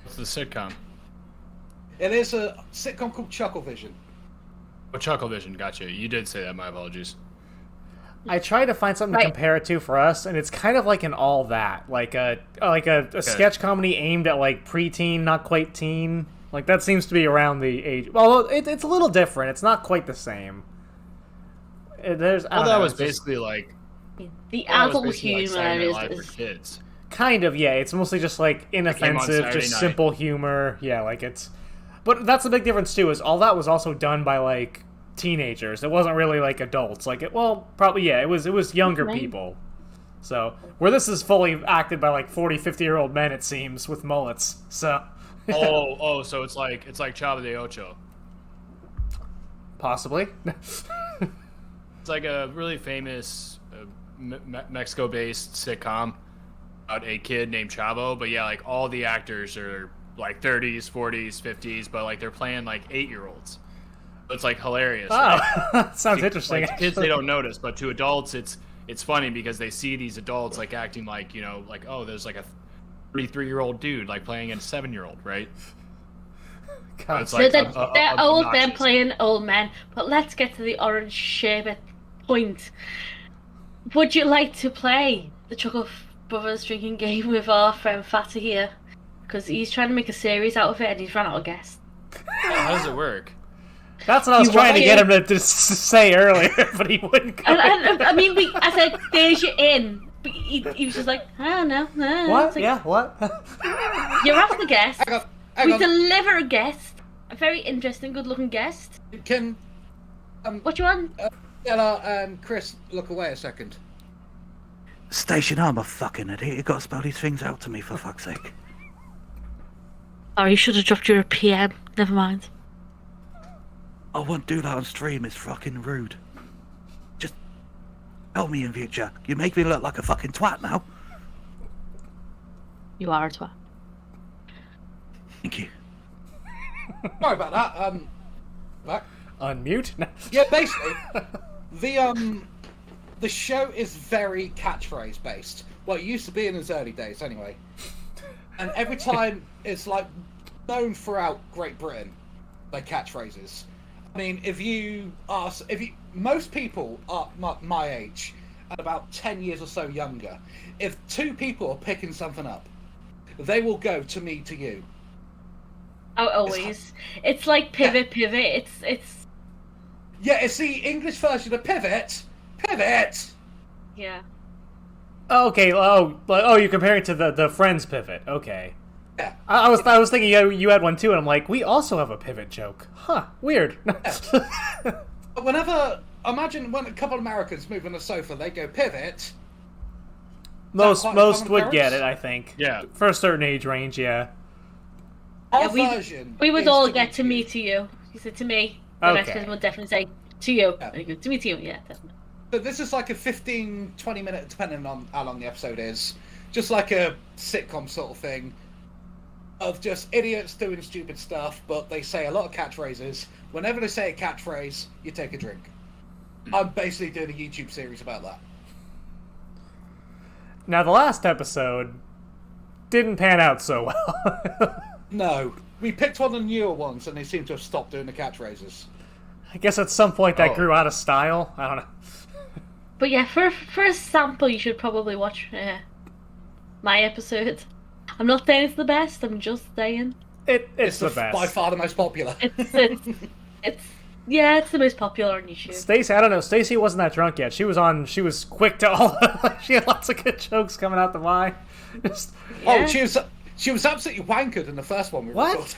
What's the sitcom? It is a sitcom called Chucklevision. Oh, Chucklevision, gotcha. You did say that, my apologies. I tried to find something to Right. compare it to for us, and it's kind of like an all that, like a sketch comedy aimed at like preteen, not quite teen. Like that seems to be around the age. Well, it's a little different. It's not quite the same. There's I Well, don't that know, was it's just basically like The that was adult basically like humor Saturday Night Live is for kids. kind of, yeah. It's mostly just like inoffensive, Saturday just night. simple humor. Yeah, like it's. But that's the big difference too. Is all that was also done by like teenagers. It wasn't really like adults. Like probably yeah. It was younger Right. people. So where this is fully acted by like 40, 50-year-old men, it seems, with mullets. So So it's like Chavo de Ocho. possibly. It's like a really famous Mexico-based sitcom about a kid named Chavo. But yeah, like all the actors are like 30s, 40s, 50s, but like they're playing like 8-year-olds. It's like hilarious. Oh, Like, sounds interesting. Like, to kids, they actually. don't notice, but to adults, it's funny because they see these adults like acting like, you know, like, oh, there's like a 33-year-old dude like playing a 7-year-old, right? God. It's like they're old men obnoxious. playing old men. But let's get to the orange sherbet point. Would you like to play the Chuckle Brothers drinking game with our friend Fatta here? Because he's trying to make a series out of it and he's run out of guests. How does it work? That's what I was You trying to want get it? him to say earlier, but he wouldn't. Go. And I mean, I said, there's your in. But he was just like, I don't know. What? It's like, Yeah. What? You're off the guest. Hang We on. deliver a guest. A very interesting, good-looking guest. Can What you want? Ella and Chris look away a second? Station, I'm a fucking idiot. You got to spell these things out to me, for fuck's sake. Oh, you should have dropped your PM. Never mind. I won't do that on stream. It's fucking rude. Just tell me in future. You make me look like a fucking twat now. You are a twat. Thank you. Sorry about that. Back. Unmute. Yeah, basically, the show is very catchphrase based. Well, it used to be in its early days, anyway. And every time it's like known throughout Great Britain, their catchphrases. I mean, most people are my age and about 10 years or so younger. If two people are picking something up, they will go to me to you. Oh, always. It's like pivot. It's Yeah, it's the English version of pivot. Pivot. yeah. Okay. Oh, you're comparing it to the Friends pivot. Okay. Yeah. I was thinking you had one too, and I'm like, we also have a pivot joke. Huh? Weird. Imagine when a couple of Americans move on the sofa, they go pivot. most quite a most common would get occurrence? it, I think. Yeah. For a certain age range, yeah. Our Yeah, version. We would is all to get be to me you. to you. You said to me. The next Okay. person would definitely say to you. Yeah. And you go, to me to you. Yeah, definitely. But this is like a 15, 20 minute, depending on how long the episode is. Just like a sitcom sort of thing. Of just idiots doing stupid stuff, but they say a lot of catchphrases. Whenever they say a catchphrase, you take a drink. I'm basically doing a YouTube series about that. Now the last episode didn't pan out so well. No. We picked one of the newer ones and they seem to have stopped doing the catchphrases. I guess at some point that Oh. grew out of style. I don't know. But yeah, for a sample, you should probably watch my episode. I'm not saying it's the best. I'm just saying It's the best. By far the most popular. it's yeah, it's the most popular on YouTube. Stacey, I don't know. Stacey wasn't that drunk yet. She was quick to all. She had lots of good jokes coming out the mind. Just, Oh, she was absolutely wankered in the first one we What? recorded.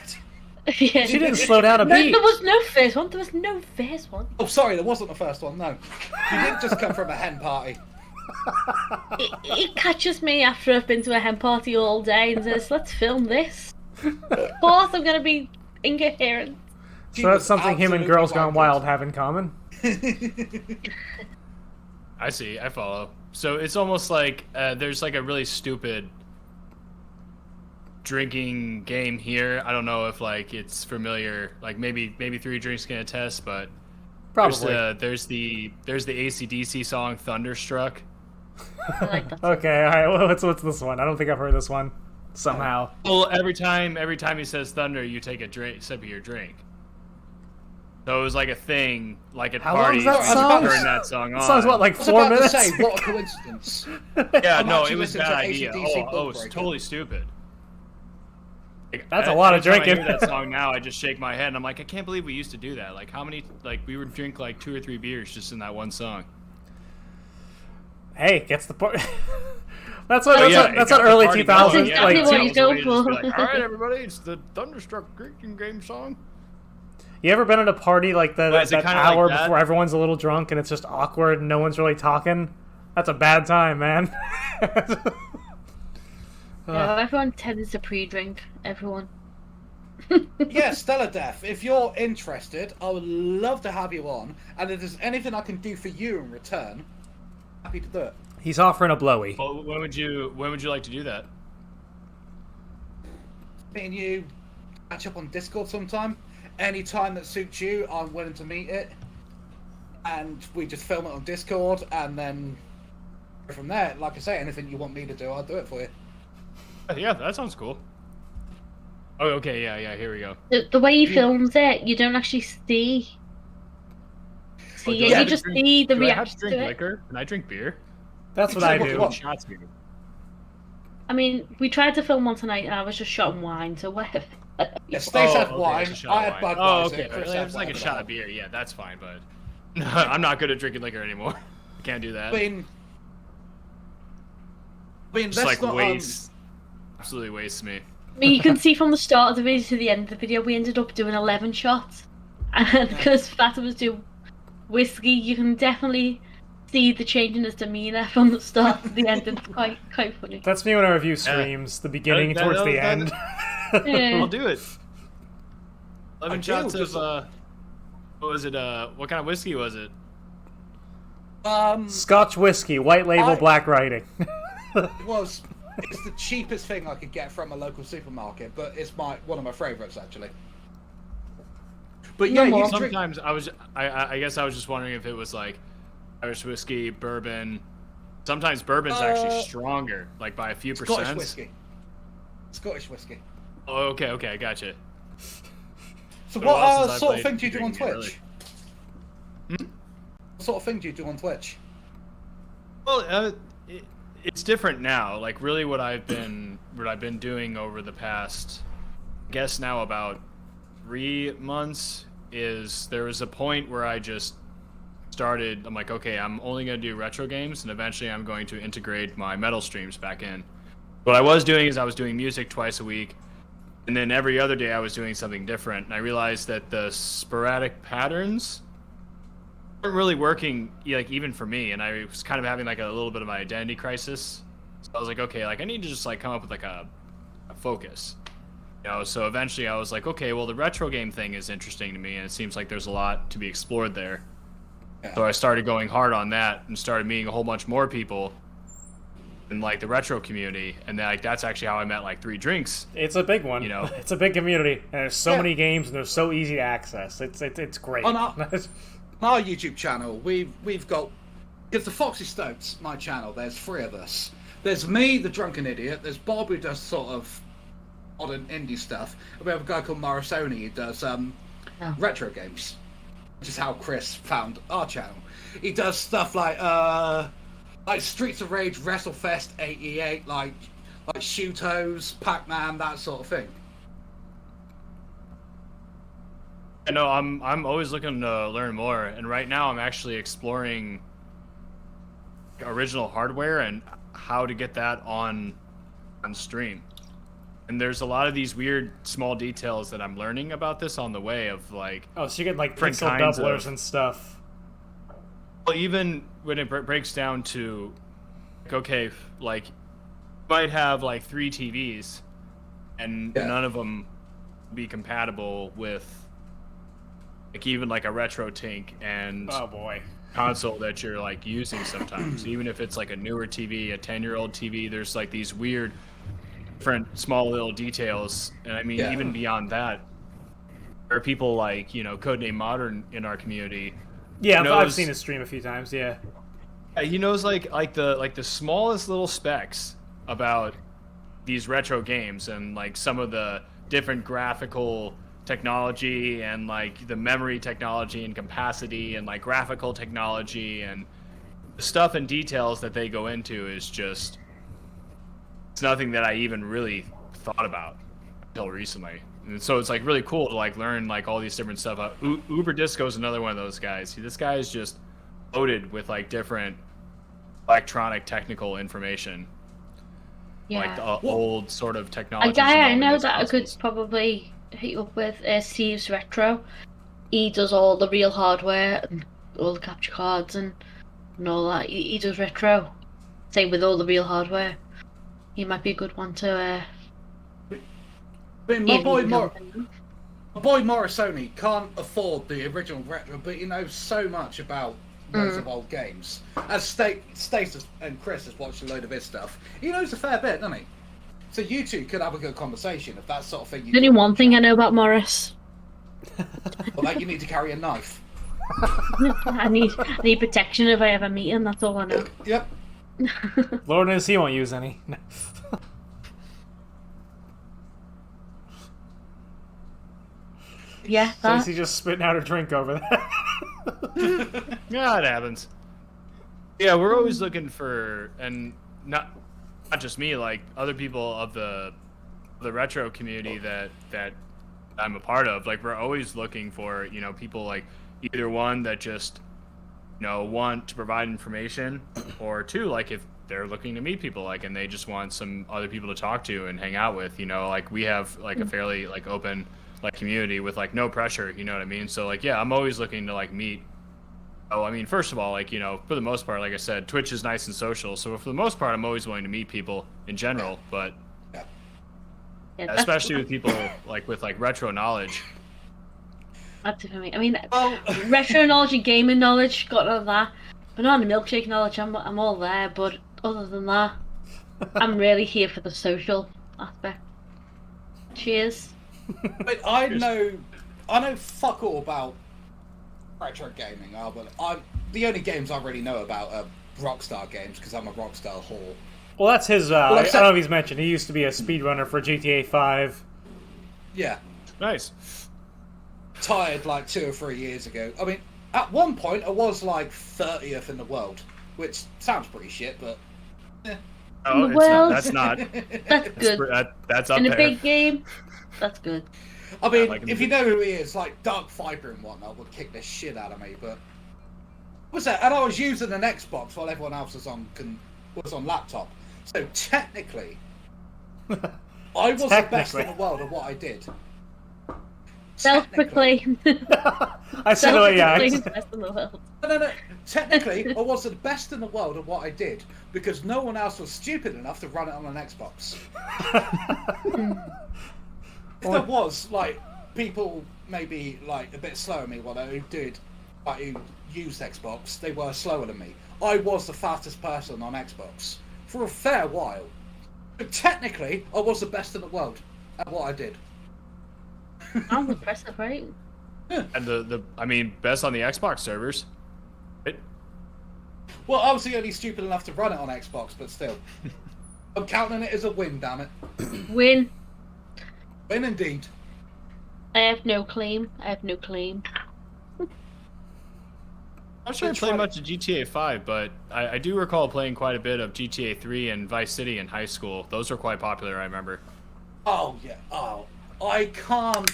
Yeah. she didn't slow down a No, beat. there was no first one. There was no first one. Oh, sorry, there wasn't the first one, no. You didn't just come from a hen party. It catches me after I've been to a hen party all day and says, "Let's film this." Of course, I'm gonna be incoherent. She So that's was something him and absolutely Girls Gone wankered. Wild have in common. I see. I follow. So it's almost like there's like a really stupid drinking game here. I don't know if like it's familiar. Like maybe 3 Drinks can attest, but Probably. there's the AC/DC song Thunderstruck. I like that. Okay, all right. What's this one? I don't think I've heard this one. Somehow. Well, every time he says thunder, you take a sip of your drink. So it was like a thing, like at How long parties is that when you song? turn that song on. That song's what, like I was 4 about minutes? to say, what a coincidence. Yeah, I'm no, actually it was a listening bad to idea. AC/DC Oh, it's Bullbreaker. totally stupid. Like, That's a lot of every time drinking. I hear that song now, I just shake my head and I'm like, I can't believe we used to do that. Like, how many? Like, we would drink like 2 or 3 beers just in that one song. Hey, gets the part. That's what. Oh, That's got what the early party 2000s. going, That's Like, exactly what he's going Just be for. like, all right, everybody, it's the Thunderstruck drinking game song. you ever been at a party like But that is it that kinda like hour that? before everyone's a little drunk and it's just awkward and no one's really talking? That's a bad time, man. Yeah, everyone tends to pre-drink. Everyone. Yeah, Stellar Death, if you're interested, I would love to have you on. And if there's anything I can do for you in return, happy to do it. He's offering a blowy. Well, when would you like to do that? Me and you catch up on Discord sometime. Any time that suits you, I'm willing to meet it. And we just film it on Discord, and then from there, like I say, anything you want me to do, I'll do it for you. Yeah, that sounds cool. Oh, okay, yeah, here we go. The way he films it, you don't actually see. Do See, I you have to just drink- see the do I have to reaction drink to it. liquor? Can I drink beer? That's what It's I like what you do. want. Shots here. I mean, we tried to film one tonight, and I was just shotting wine, so whatever. Yeah, Stace had okay, wine, it's a shot I of had wine. Budweiser, Oh, okay. Chris It had was like a whatever shot the of beer. Yeah, that's fine, but I'm not good at drinking liquor anymore. I can't do that. hell. I mean, Just let's like not, waste. Absolutely wastes me. I mean, you can see from the start of the video to the end of the video, we ended up doing 11 shots. And because Fata was doing whiskey, you can definitely see the change in his demeanour from the start to the end. It's quite funny. That's me when I review streams. The beginning That- towards that- the that- end. Yeah. I'll do it. 11 I do, shots just- of what was it? What kind of whiskey was it? Scotch whiskey, white label, I- black writing. it's the cheapest thing I could get from a local supermarket, but it's one of my favourites actually. But yeah, No you more. can drink. Sometimes I guess I was just wondering if it was like Irish whiskey, bourbon. Sometimes bourbon's actually stronger, like by a few Scottish percent. whiskey. Scottish whiskey. Oh, okay, I gotcha. So But what also since I sort of played thing do you do on drinking Twitch? early. What sort of thing do you do on Twitch? Well, it's different now. Like really, what I've been doing over the past, I guess now about 3 months is there was a point where I just started. I'm like, okay, I'm only gonna do retro games, and eventually I'm going to integrate my metal streams back in. What I was doing is I was doing music twice a week, and then every other day I was doing something different. And I realized that the sporadic patterns weren't really working, like even for me, and I was kind of having like a little bit of my identity crisis. So I was like, okay, like I need to just like come up with like a focus, you know. So eventually I was like, okay, well the retro game thing is interesting to me, and it seems like there's a lot to be explored there. Yeah. So I started going hard on that and started meeting a whole bunch more people in like the retro community, and then, like that's actually how I met like 3 Drinks. It's a big one. You know. It's a big community, and there's so Yeah. many games, and they're so easy to access. It's great. On our YouTube channel, we've got, because the Foxy Stokes, my channel, there's 3 of us. There's me, the drunken idiot. There's Bob, who does sort of modern indie stuff. And we have a guy called Morrisoni who does retro games, which is how Chris found our channel. He does stuff like Streets of Rage, WrestleFest 88, like Shootos, Pac-Man, that sort of thing. I know I'm always looking to learn more, and right now I'm actually exploring original hardware and how to get that on stream. And there's a lot of these weird small details that I'm learning about this on the way of like, Oh, so you get like Different pixel kinds doublers of- and stuff. well, even when it breaks down to, like, okay, like, you might have like 3 TVs, and Yeah. none of them be compatible with, like, even like a retro Tink and Oh boy. console that you're like using sometimes. Even if it's like a newer TV, a 10-year-old TV, there's like these weird, different small little details. And I mean, Yeah. even beyond that, there are people like, you know, Codename Modern in our community. Yeah, I've knows- seen his stream a few times. Yeah. He knows like the smallest little specs about these retro games and like some of the different graphical technology and like the memory technology and capacity and like graphical technology, and the stuff and details that they go into is just, it's nothing that I even really thought about. until recently. And so it's like really cool to like learn like all these different stuff. Uber Disco is another one of those guys. See, this guy is just loaded with like different electronic technical information. Yeah. Like the old sort of technology. A guy I know that I could probably hit you up with Steve's Retro. He does all the real hardware and all the capture cards and all that. He does retro. Same with all the real hardware. He might be a good one to. I mean, my boy Morrisoni can't afford the original retro, but he knows so much about loads of old games. As Status and Chris has watched a load of his stuff, he knows a fair bit, doesn't he? So you two could have a good conversation if that sort of thing. There's only one thing I know about Morris. Well, that you need to carry a knife. I need protection if I ever meet him. That's all I know. Yep. Lord knows he won't use any. Yeah, that. Stacey just spitting out her drink over there. Yeah, it happens. Yeah, we're always looking for, and not just me, like other people of the retro community that I'm a part of. Like we're always looking for, you know, people like either one that just, you know, want to provide information, or two, like if they're looking to meet people, like, and they just want some other people to talk to and hang out with, you know, like we have like a fairly like open like community with like no pressure, you know what I mean? So like, yeah, I'm always looking to like meet. Oh, I mean, first of all, like, you know, for the most part, like I said, Twitch is nice and social. So for the most part, I'm always willing to meet people in general, but Yeah, especially with people like with like retro knowledge. That's it for me. I mean, retro knowledge and gaming knowledge, got all of that. Banana milkshake knowledge, I'm all there. But other than that, I'm really here for the social aspect. Cheers. But I know fuck all about retro gaming, but the only games I really know about are Rockstar games because I'm a Rockstar whore. Well, that's his. I don't know if he's mentioned. He used to be a speedrunner for GTA 5. Yeah. Nice. Tired like 2 or 3 years ago. I mean, at one point I was like 30th in the world, which sounds pretty shit, but Oh, Well, that's not. That's good. That's up In a there. big game, that's good. I mean, like him if to you know who he is, like Dark Viper and whatnot would kick the shit out of me. But what's that? And I was using an Xbox while everyone else was on laptop. So technically, I was the best in the world at what I did. Self-proclaimed. I said, oh yeah. Self-proclaimed best in the world. No. Technically, I was the best in the world at what I did because no one else was stupid enough to run it on an Xbox. If there was like people maybe like a bit slower than me, who used Xbox, they were slower than me. I was the fastest person on Xbox for a fair while. But technically, I was the best in the world at what I did. I'm impressive, right? And I mean, best on the Xbox servers. Right? Well, I was the only stupid enough to run it on Xbox, but still. I'm counting it as a win, damn it. Win. Win indeed. I have no claim. I'm not sure I played much of GTA 5, but I do recall playing quite a bit of GTA 3 and Vice City in high school. Those were quite popular, I remember. Oh, yeah. Oh, I can't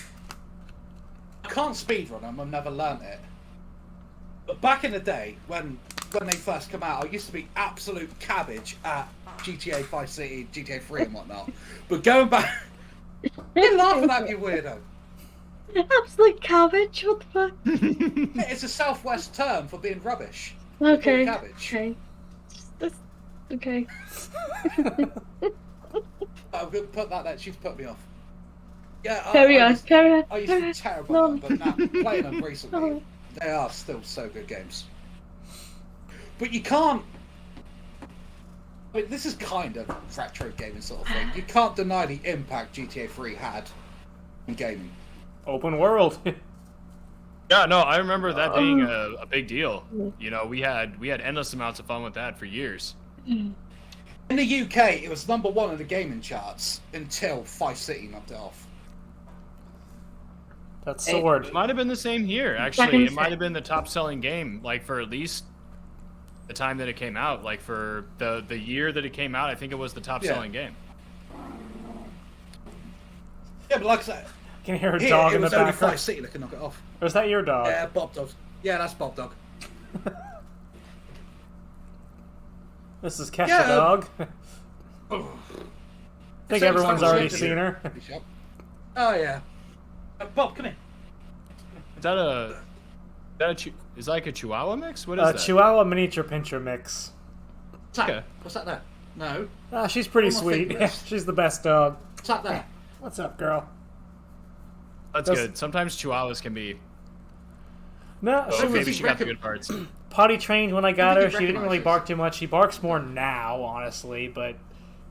speedrun them. I've never learnt it. But back in the day, when they first come out, I used to be absolute cabbage at GTA 5 City, GTA 3 and whatnot. But going back... You're laughing at me, weirdo. Absolute cabbage. What the fuck? It's a southwest term for being rubbish. Okay. Cabbage. Okay. Okay. I'm going to put that there. She's put me off. Yeah, Carry on. I used to be terrible at them, but now playing them recently, they are still so good games. But you can't... I mean, this is kind of retro gaming sort of thing. You can't deny the impact GTA 3 had in gaming. Open world. Yeah, no, I remember that being a big deal. You know, we had endless amounts of fun with that for years. In the UK, it was #1 in the gaming charts until 5 City knocked it off. That sword. It might have been the same here, actually. It might have been the top-selling game, like, for at least the time that it came out. Like, for the year that it came out, I think it was the top-selling game. Yeah, but like I said, I can hear a here, dog it in the was only background. Vice City that can knock it off. Or is that your dog? Yeah, Bob Dog. Yeah, that's Bob Dog. This is Kesha Yeah, Dog. I think So everyone's it's already fun. seen her. Oh yeah. Bob, come in. Is that a is that like a Chihuahua mix? What is that? Chihuahua miniature pinscher mix. What's that? Okay. What's that there? No. Ah, she's pretty One more sweet. thing, Yeah, Chris. she's the best dog. What's that there? What's up, girl? That's That's- good. Sometimes Chihuahuas can be. No, Oh, she maybe was she got the good parts. potty trained when I got I her. think She you didn't really recognize bark too much. She barks more now, honestly, but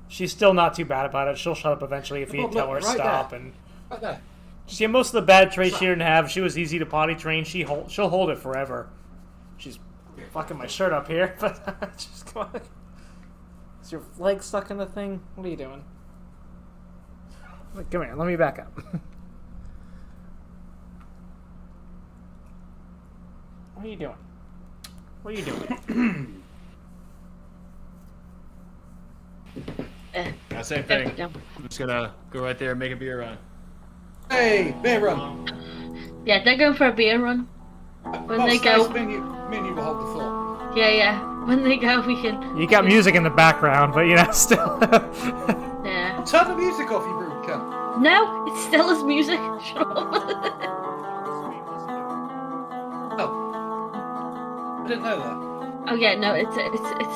she's still not too bad about it. She'll shut up eventually if you Look, tell her to right stop. there. And Right there. just, yeah, most of the bad traits she didn't have. She was easy to potty train. She'll hold it forever. She's fucking my shirt up here, but just come on. Is your leg stuck in the thing? What are you doing? Wait, come here. Let me back up. What are you doing? What are you doing? Same There we thing. go. I'm just gonna go right there and make a beer run. Hey, beer run. Yeah, they're going for a beer run. When Oh, they it's go, nice, me and you will hold the fort. yeah. When they go, we can. You got music in the background, but you know, still. Yeah. Turn the music off, you rude cunt. No, it's still his music. Shut up. Oh. I didn't know that. Oh yeah, no, it's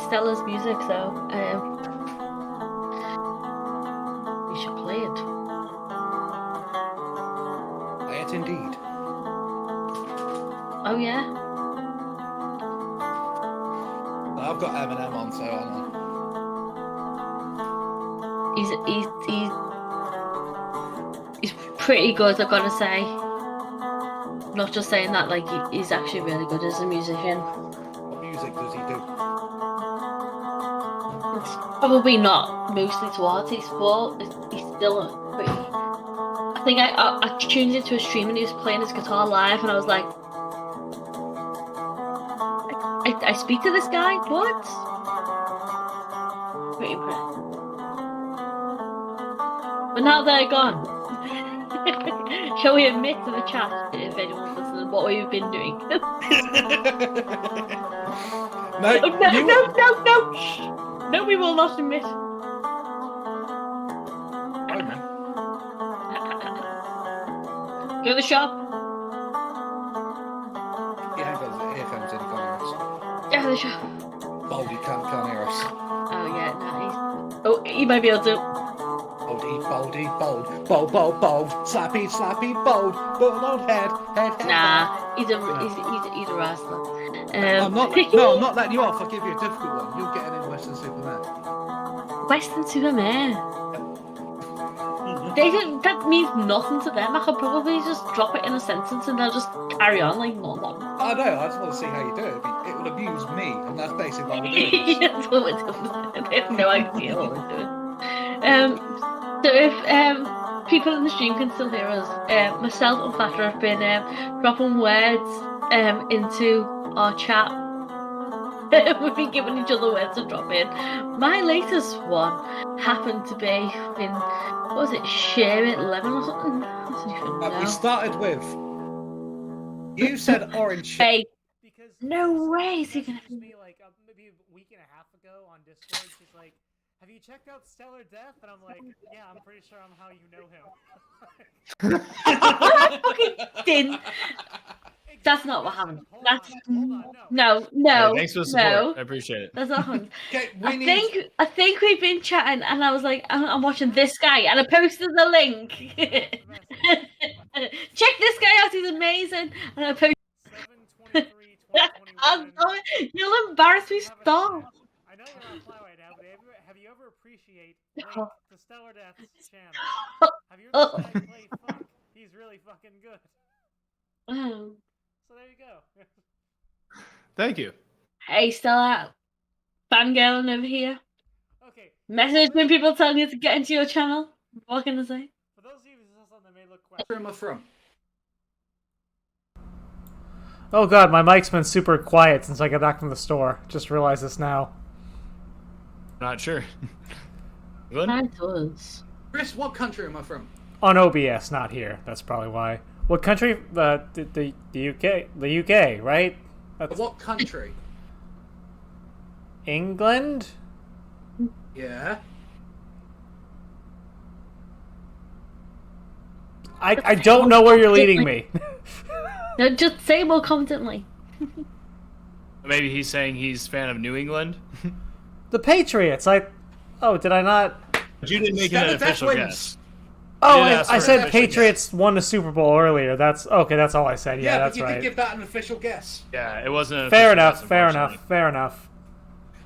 Stella's music, so we should play it. Play it indeed. Oh yeah. I've got Eminem on, so I know. He's pretty good, I've got to say. Not just saying that, like he's actually really good as a musician. What music does he do? It's probably not mostly to artists, but he's still pretty. I think I tuned into a stream and he was playing his guitar live, and I was like, I speak to this guy? What? Pretty impressed. But now they're gone. Shall we admit to the chat, if anyone's listening, what we've been doing? No, No! Shh. No, we will not admit. Oh, man. Go to the shop. He ain't got his earphones in, he can't hear us. Go to the shop. Bold, he can't hear us. Oh yeah, nice. Oh, he might be able to. Boldy, bold. Bold. Slappy, bold. Bold, head. Nah, he's a wrestler. I'm not letting you off. I'll give you a difficult one. You're getting in Western Superman. Western Superman. That means nothing to them. I could probably just drop it in a sentence and they'll just carry on like normal. I know, I just want to see how you do it. It would amuse me, and that's basically what we're doing. That's what we're doing. They have no idea what we're doing. So if people in the stream can still hear us, myself and Fatra have been dropping words into our chat. We've been giving each other words to drop in. My latest one happened to be in, what was it, Share It 11 or something? I don't even know. We started with. You said orange. Hey, Because no way is he gonna. me like maybe a week and a half ago on Discord. She's like, "Have you checked out Stellar Death?" And I'm like, "Yeah, I'm pretty sure I'm how you know him." I fucking didn't. That's not what happened. That's no. Hey, thanks for the support. I appreciate it. That's not happened. Okay, I think we've been chatting, and I was like, I'm watching this guy, and I posted the link. Check this guy out; he's amazing. And I posted. 7/23/2021. You'll embarrass me. Stop. I know you're on fly right now, but have you ever appreciate link to Stellar Death's channel? Have you ever seen him play fuck? He's really fucking good. Oh. So there you go. Thank you. Hey, Stella. Fangirling over here. Okay. Messaging people telling you to get into your channel. What can I say? For those of you who saw something that may look Where am I from? Oh god, my mic's been super quiet since I got back from the store. Just realized this now. Not sure. Good. That does. Chris, what country am I from? On OBS, not here. That's probably why. What country? The UK. The UK, right? That's What country? England. Yeah. I don't know where you're leading me. No, just say more confidently. Maybe he's saying he's a fan of New England. The Patriots. Oh, did I not? But you didn't make it Scatter an Death official wins. guess. Oh, Yeah, that's I right. said Official Patriots won the Super Bowl earlier. That's okay. That's all I said. Yeah, but that's you right. did give that an official guess. Yeah, it wasn't. An Fair official enough. guess, Fair unfortunately. enough. Fair enough.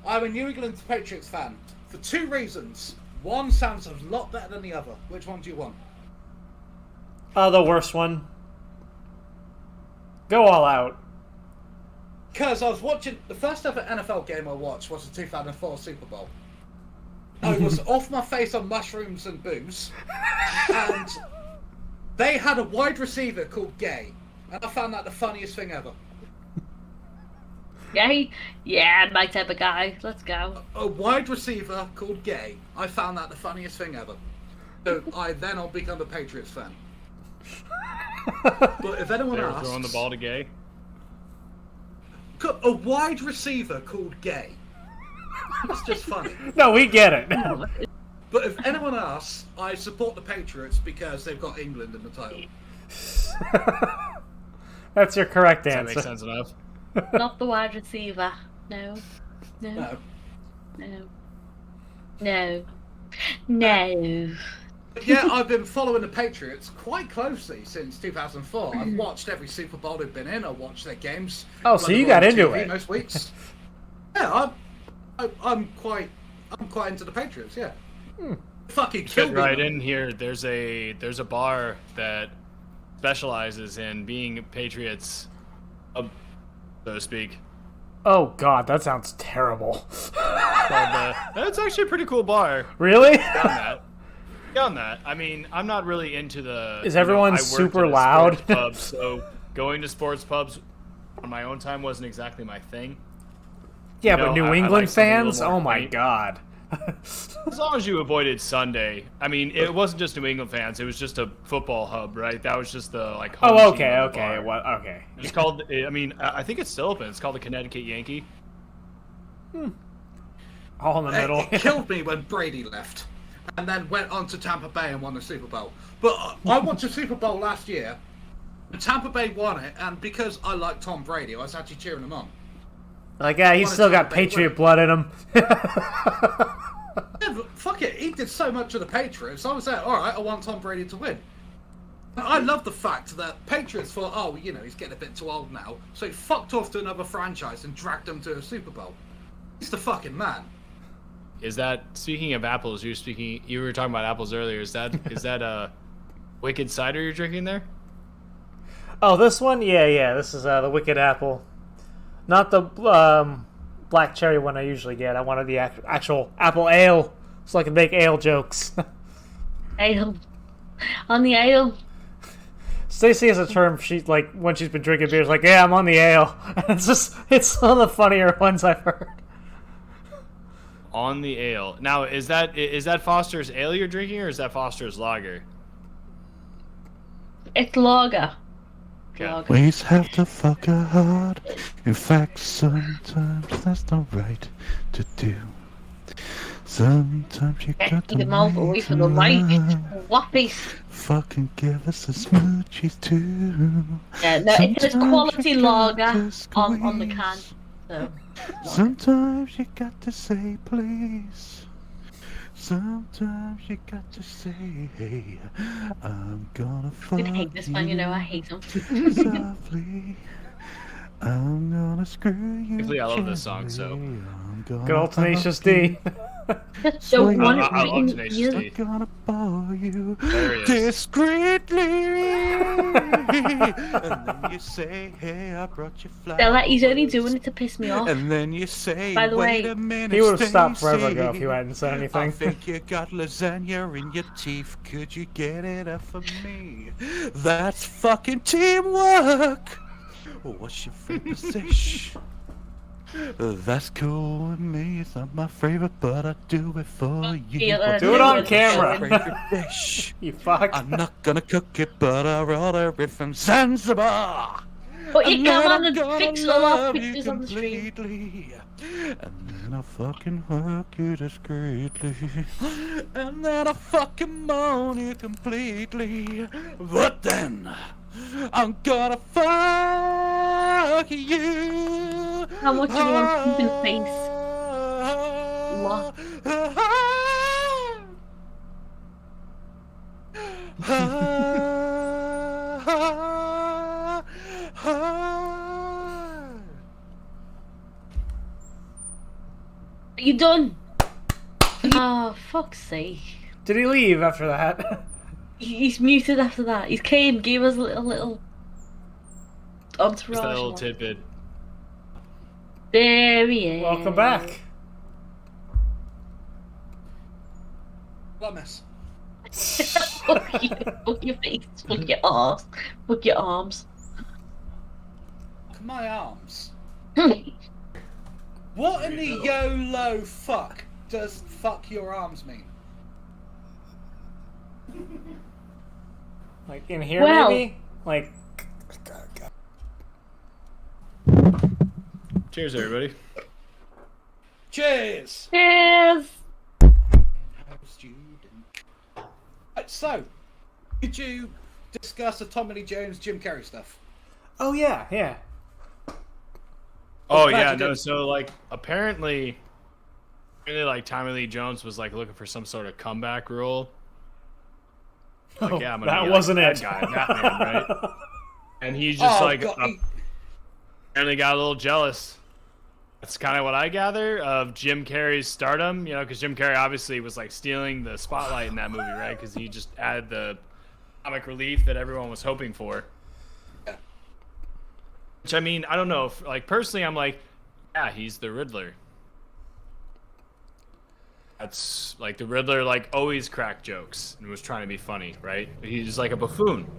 I'm a New England Patriots fan for two reasons. One sounds a lot better than the other. Which one do you want? The worst one. Go all out. Because I was watching the first ever NFL game I watched was the 2004 Super Bowl. I was off my face on mushrooms and booze, and they had a wide receiver called Gay, and I found that the funniest thing ever. Yay? Yeah, my type of guy. Let's go. A wide receiver called Gay. I found that the funniest thing ever. So I'll become a Patriots fan. But if anyone They were asks, throwing the ball to Gay. a wide receiver called Gay. It's just funny. No, we get it. But if anyone asks, I support the Patriots because they've got England in the title. That's your correct Does that answer. make sense enough? Not the wide receiver. No. No. No. No. No. No. But yeah, I've been following the Patriots quite closely since 2004. I've watched every Super Bowl they've been in. I watched their games. Oh, so when you they were got on into TV it. most weeks. Yeah, I'm quite into the Patriots. Yeah. Fucking kill Fit me. right in here. There's a bar that specializes in being Patriots, so to speak. Oh God, that sounds terrible. That's actually a pretty cool bar. Really? Beyond that, I mean, I'm not really into the. Is everyone I worked super at a loud? sports pub, so going to sports pubs on my own time wasn't exactly my thing. Yeah, No, but New I England like something a little fans? more Oh my quaint. God. As long as you avoided Sunday. I mean, it wasn't just New England fans. It was just a football hub, right? That was just the home Oh, team okay, of the okay, bar. what? Okay. It's called. I mean, I think it's still open. It's called the Connecticut Yankee. All in the middle. It killed me when Brady left, and then went on to Tampa Bay and won the Super Bowl. But I watched the Super Bowl last year, and Tampa Bay won it, and because I like Tom Brady, I was actually cheering him on. Like, yeah, he's Wanna still got Tampa Bay Patriot win. blood in him. Yeah, but fuck it, he did so much of the Patriots. I was there, alright, I want Tom Brady to win. I love the fact that Patriots thought, oh, you know, he's getting a bit too old now, so he fucked off to another franchise and dragged him to a Super Bowl. He's the fucking man. Is that speaking of apples? You were talking about apples earlier. Is that a Wicked cider you're drinking there? Oh, this one? Yeah. This is the Wicked Apple. Not the black cherry one I usually get. I wanted the actual apple ale, so I can make ale jokes. Ale. On the ale. Stacey has a term, she's like, when she's been drinking beer, she's like, yeah, I'm on the ale. And it's one of the funnier ones I've heard. On the ale. Now, is that Foster's ale you're drinking, or is that Foster's lager? It's lager. Okay. Lager. Ways have to fuck hard. In fact, sometimes that's not right to do. Sometimes you got to Keep them all away from the light. Whoppies. fucking give us the smoochies too. Yeah, no, it says Sometimes quality you lager got to on the can. squeeze. So. Sometimes you got to say please. Sometimes you got to say, hey, I'm gonna fuck I hate this one, you know, I hate them. softly. I'm gonna screw you. Frankly, I love this song, so- gently. I'm gonna Good old Tenacious fuck you. D. Just don't want it I love written Tenacious you. D. I'm gonna bore you There he is. discreetly. And then you say, hey, I brought you flowers. They're like, he's only doing it to piss me off. And then you say, By the wait way, a minute, He would have stopped forever Stacey. ago if you hadn't said I anything. think you got lasagna in your teeth. Could you get it up for me? That's fucking teamwork. What's your favorite position? That's cool with me. It's not my favorite, but I do it for you. Yeah, Do it on It's camera. Favorite dish. You fuck. I'm not gonna cook it, but I'd order it from Zanzibar. But you And come then on I'm and gonna fix all our love you pictures on the stream. completely. And then I fucking hug you discreetly. And then I fucking moan you completely. But then I'm gonna fuck you. How much do you want to keep in face? Lot. You done? Oh, fuck's sake. Did he leave after that? He's muted after that. He came, gave us a little entourage. Just that little tidbit. There he is. Welcome back. Lummus. Fuck you. Fuck your face. Fuck your arse. Fuck your arms. Fuck my arms. What in the YOLO fuck does fuck your arms mean? Like in here, Well- maybe? Like. Cheers, everybody. Cheers! Cheers. Right, so, could you discuss the Tommy Lee Jones, Jim Carrey stuff? Oh, yeah, yeah. Oh glad yeah, you no. did. So like, apparently, like Tommy Lee Jones was like looking for some sort of comeback role. Like, Oh, yeah, I'm gonna that be, wasn't like, it. that guy, Batman, right? And he's just Oh, like God, apparently got a little jealous. That's kind of what I gather of Jim Carrey's stardom, you know, because Jim Carrey obviously was like stealing the spotlight in that movie, right? Because he just added the comic relief that everyone was hoping for. Yeah. Which I mean, I don't know. If, like personally, I'm like, yeah, he's the Riddler. That's like the Riddler, like always cracked jokes and was trying to be funny, right? He's like a buffoon.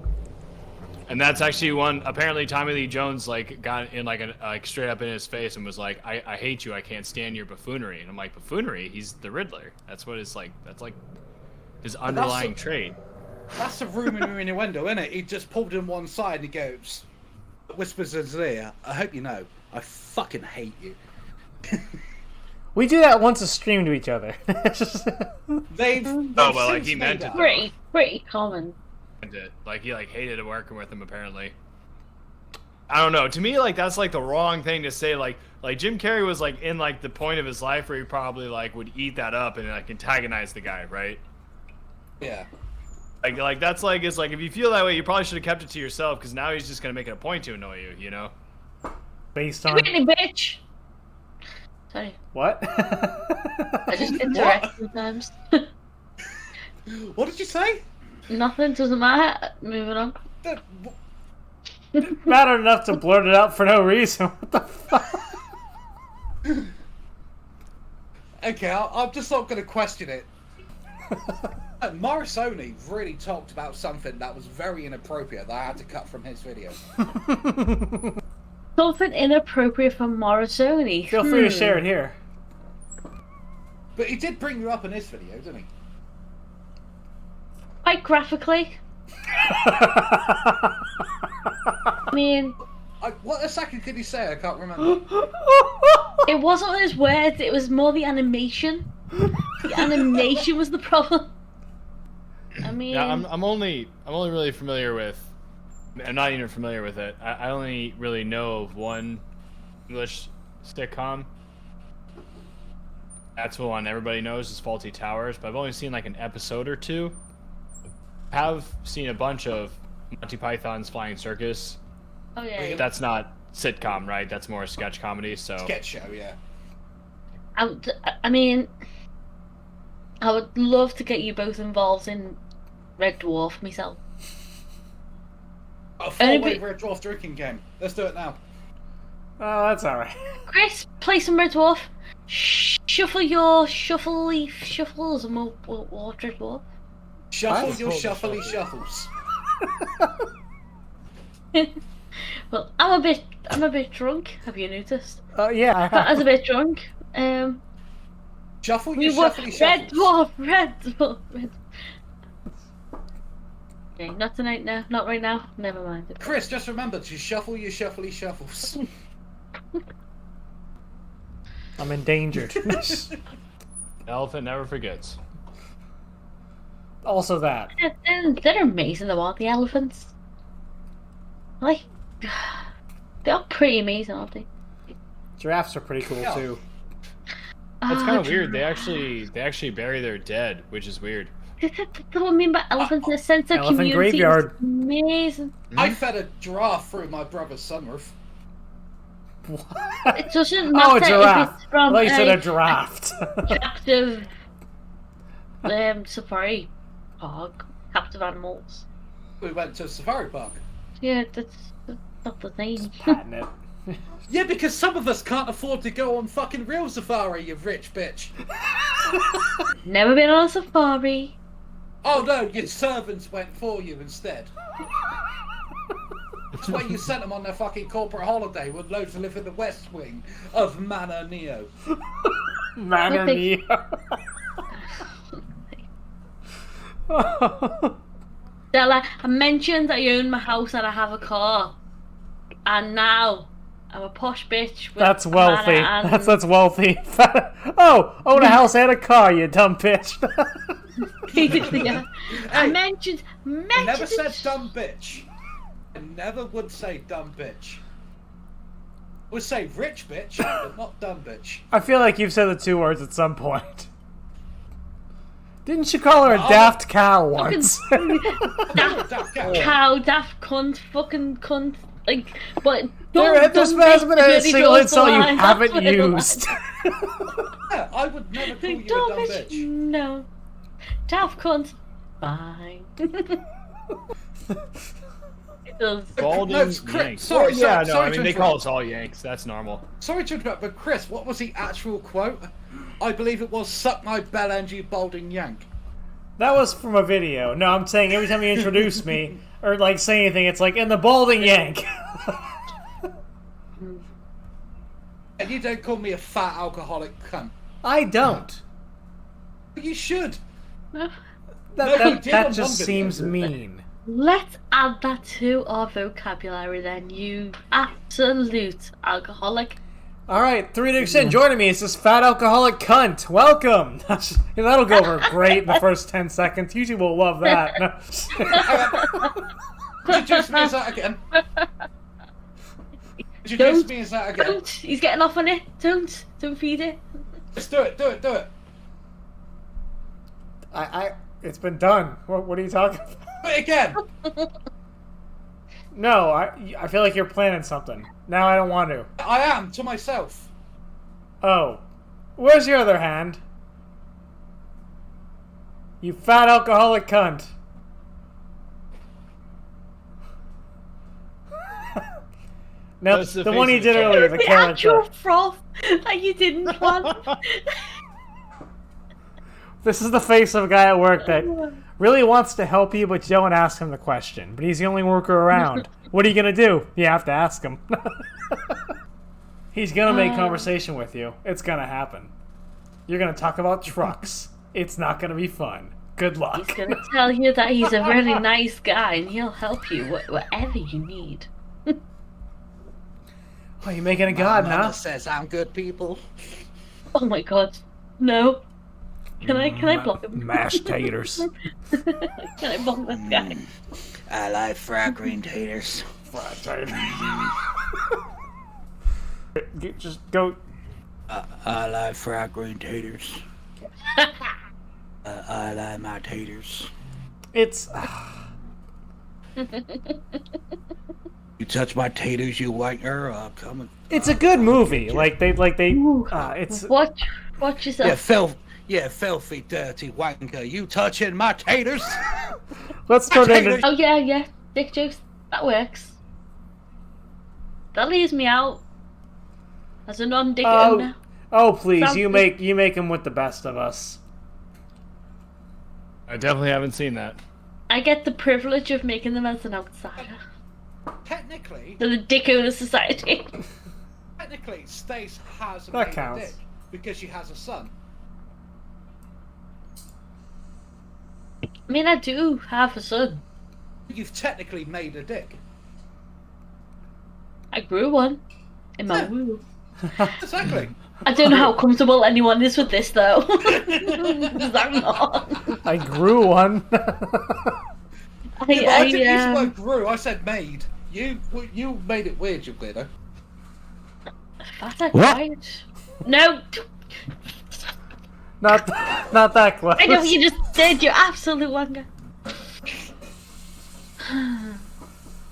And that's actually one. Apparently, Tommy Lee Jones like got in like straight up in his face and was like, "I hate you. I can't stand your buffoonery." And I'm like, "Buffoonery? He's the Riddler. That's what it's like. That's like his underlying trait." That's a rumour and innuendo, isn't it? He just pulled him one side and he goes, whispers in his ear, I hope you know, I fucking hate you. We do that once a stream to each other. They've but, like, he meant it. Pretty common. Like he like hated working with him apparently. I don't know. To me, like that's like the wrong thing to say. Like Jim Carrey was like in like the point of his life where he probably like would eat that up and like antagonize the guy, right? Yeah. Like that's like it's like if you feel that way, you probably should have kept it to yourself because now he's just gonna make it a point to annoy you, you know? Based You on. really bitch. Sorry. What? I just interact sometimes. What did you say? Nothing, doesn't matter. Moving on. Mattered enough to blurt it out for no reason. What the fuck? Okay, I'm just not going to question it. Morrisoni really talked about something that was very inappropriate that I had to cut from his video. Something inappropriate from Morrisoni. Feel free to share it here. But he did bring you up in his video, didn't he? Quite graphically. I mean, What a second could he say? I can't remember. it wasn't his words, it was more the animation. The animation was the problem. I mean, Yeah, I'm only really familiar with. I'm not even familiar with it. I only really know of one English sitcom. That's the one everybody knows is Faulty Towers, but I've only seen like an episode or two. I have seen a bunch of Monty Python's Flying Circus. oh yeah. That's not sitcom, right? That's more a sketch comedy. So Sketch show, yeah. I mean, I would love to get you both involved in Red Dwarf myself. A four-way Anybody- Red Dwarf drinking game. Let's do it now. Oh, that's alright. Chris, play some Red Dwarf. Shuffle your shuffles and we'll watch Red Dwarf. Shuffle What? your shuffly shuffles. Well, I'm a bit drunk. Have you noticed? Yeah, I I was a have. bit drunk. Shuffle We your were shuffly Red shuffles. Dwarf, Red Dwarf, Red. Okay, not tonight. No, not right now. Never mind. Chris, just remember to shuffle your shuffly shuffles. I'm endangered. Elephant never forgets. Also that. They're amazing though, aren't the elephants? Like, they're pretty amazing, aren't they? Giraffes are pretty cool Yeah. too. That's Ah, kind of weird. They actually bury their dead, which is weird. That's what I mean by elephants in a sense of Elephant community. graveyard. It's amazing. I fed a giraffe through my brother's sunroof. It doesn't Oh, matter a if giraffe. it's I from thought you said a giraffe. captive safari park, captive animals. We went to a safari park. Yeah, that's not the same. Patting it. Yeah, because some of us can't afford to go on fucking real safari, you rich bitch. Never been on a safari. Oh no, your servants went for you instead. That's why you sent them on their fucking corporate holiday with loads to live in the West Wing of Manor Neo. Manor Nothing. Neo. Stella, I mentioned I own my house and I have a car, and now I'm a posh bitch. With That's a wealthy. manor and- That's wealthy. Oh, own a house and a car, you dumb bitch. Yeah. I mentioned. I never it. said dumb bitch. I never would say dumb bitch. I would say rich bitch, but not dumb bitch. I feel like you've said the two words at some point. Didn't you call her a Well, daft cow once? Daft Daft cow. cow, daft cunt, fucking cunt. Like, but This has been a single insult you haven't That's what it was. used. Yeah, I would never call you a Dumb dumb bitch. bitch. No. Daft cunt. Fine. It does. Balding No, Chris, Yanks. sorry, yeah, sorry, no, sorry I mean to they call interrupt. us all Yanks. That's normal. Sorry to interrupt, but Chris, what was the actual quote? I believe it was "Suck my bell end, you balding yank." That was from a video. No, I'm saying every time you introduce me or like say anything, it's like in the balding yank. And you don't call me a fat alcoholic cunt. I don't. But you should. That, No, you that, did that on just one video. seems mean. Let's add that to our vocabulary then, you absolute alcoholic. Alright, 3 Dicks in, joining me is this fat alcoholic cunt. Welcome! That'll go over great in the first 10 seconds. Usually we'll love that. Introduce me as that again. Introduce me as that again. Don't. He's getting off on it. Don't feed it. Just do it, do it, do it. It's been done. What are you talking about? Do it again. No, I feel like you're planning something. Now I don't want to. I am, to myself. Oh. Where's your other hand? You fat alcoholic cunt. No, That's the the face one he of the did cat. earlier, the The actual character. froth that you didn't plan. This is the face of a guy at work that really wants to help you, but you don't ask him the question. But he's the only worker around. What are you gonna do? You have to ask him. He's gonna make conversation with you. It's gonna happen. You're gonna talk about trucks. It's not gonna be fun. Good luck. He's gonna tell you that he's a really nice guy and he'll help you whatever you need. Oh, you making a god now? says I'm good people. Oh my god. No. Can I block him? Mashed taters. Can I block this guy? I like fried green taters. Just go. I like fried green taters. I like my taters. It's. You touch my taters, you whitener. Come. It's a good movie. Like they. Ooh. It's. Watch yourself. Filthy, dirty wanker. You touching my taters? Let's turn it into. Oh yeah. Dick jokes. That works. That leaves me out as a non-dick owner. Oh please, Sounds you good. make him with the best of us. I definitely haven't seen that. I get the privilege of making them as an outsider. technically, The dick owner society. technically, Stace has That made counts. a dick because she has a son. I mean, I do have a son. You've technically made a dick. I grew one in my Yeah. womb. Exactly. I don't know how comfortable anyone is with this, though. Because I'm not. I grew one. Yeah, but I didn't use the word grew. I said made. You made it weird, you weirdo. That's a What? quiet. No, not that close. I know what you just did. You absolute wanker.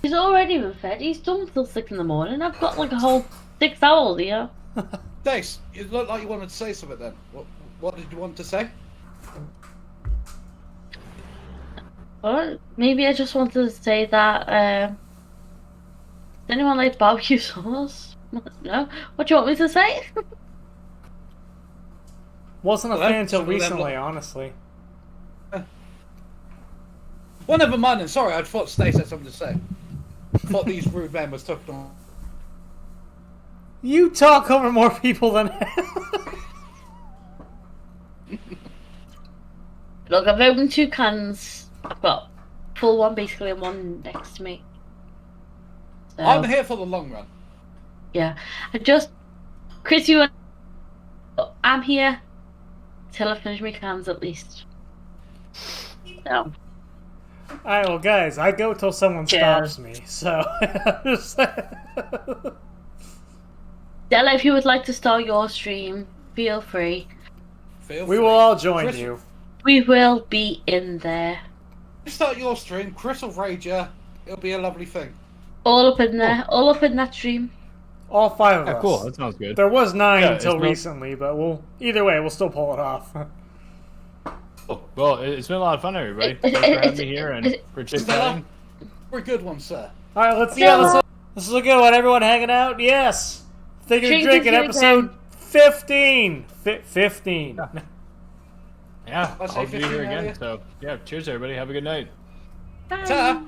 He's already been fed. He's done till 6 in the morning. I've got like a whole 6 hours here. Stace, you look like you wanted to say something then. What did you want to say? Well, maybe I just wanted to say that. Does anyone like barbecue sauce? No. What do you want me to say? Wasn't a Well, fan until some of them recently, look- honestly. Well, never mind then. Sorry, I thought Stace had something to say. Thought these rude men was talking on. You talk over more people than Look, I've opened 2 cans. I've got full one basically and one next to me. So, I'm here for the long run. yeah. I just. Chris, you want. I'm here till I finish my cans at least. So. Alright, well, guys, I go till someone Yeah. stops me, so. Della, if you would like to start your stream, feel free. Feel We free. will all join Chris, you. We will be in there. Start your stream. Chris will raid you. It'll be a lovely thing. All up in there. All up in that stream. All 5 of Yeah, us. cool. That sounds good. There was 9 Yeah, until it's not- recently, but either way, we'll still pull it off. Well, it's been a lot of fun, everybody. Thanks for having me here and for chit-chatting. We're a good one, sir. Alright, let's Yeah. let's look at what everyone hanging out. Yes! Thinking and Drinking drinking, through episode 15. 15. Yeah, I say I'll be 15 here again. earlier. So, yeah, cheers, everybody. Have a good night. Bye. Ta.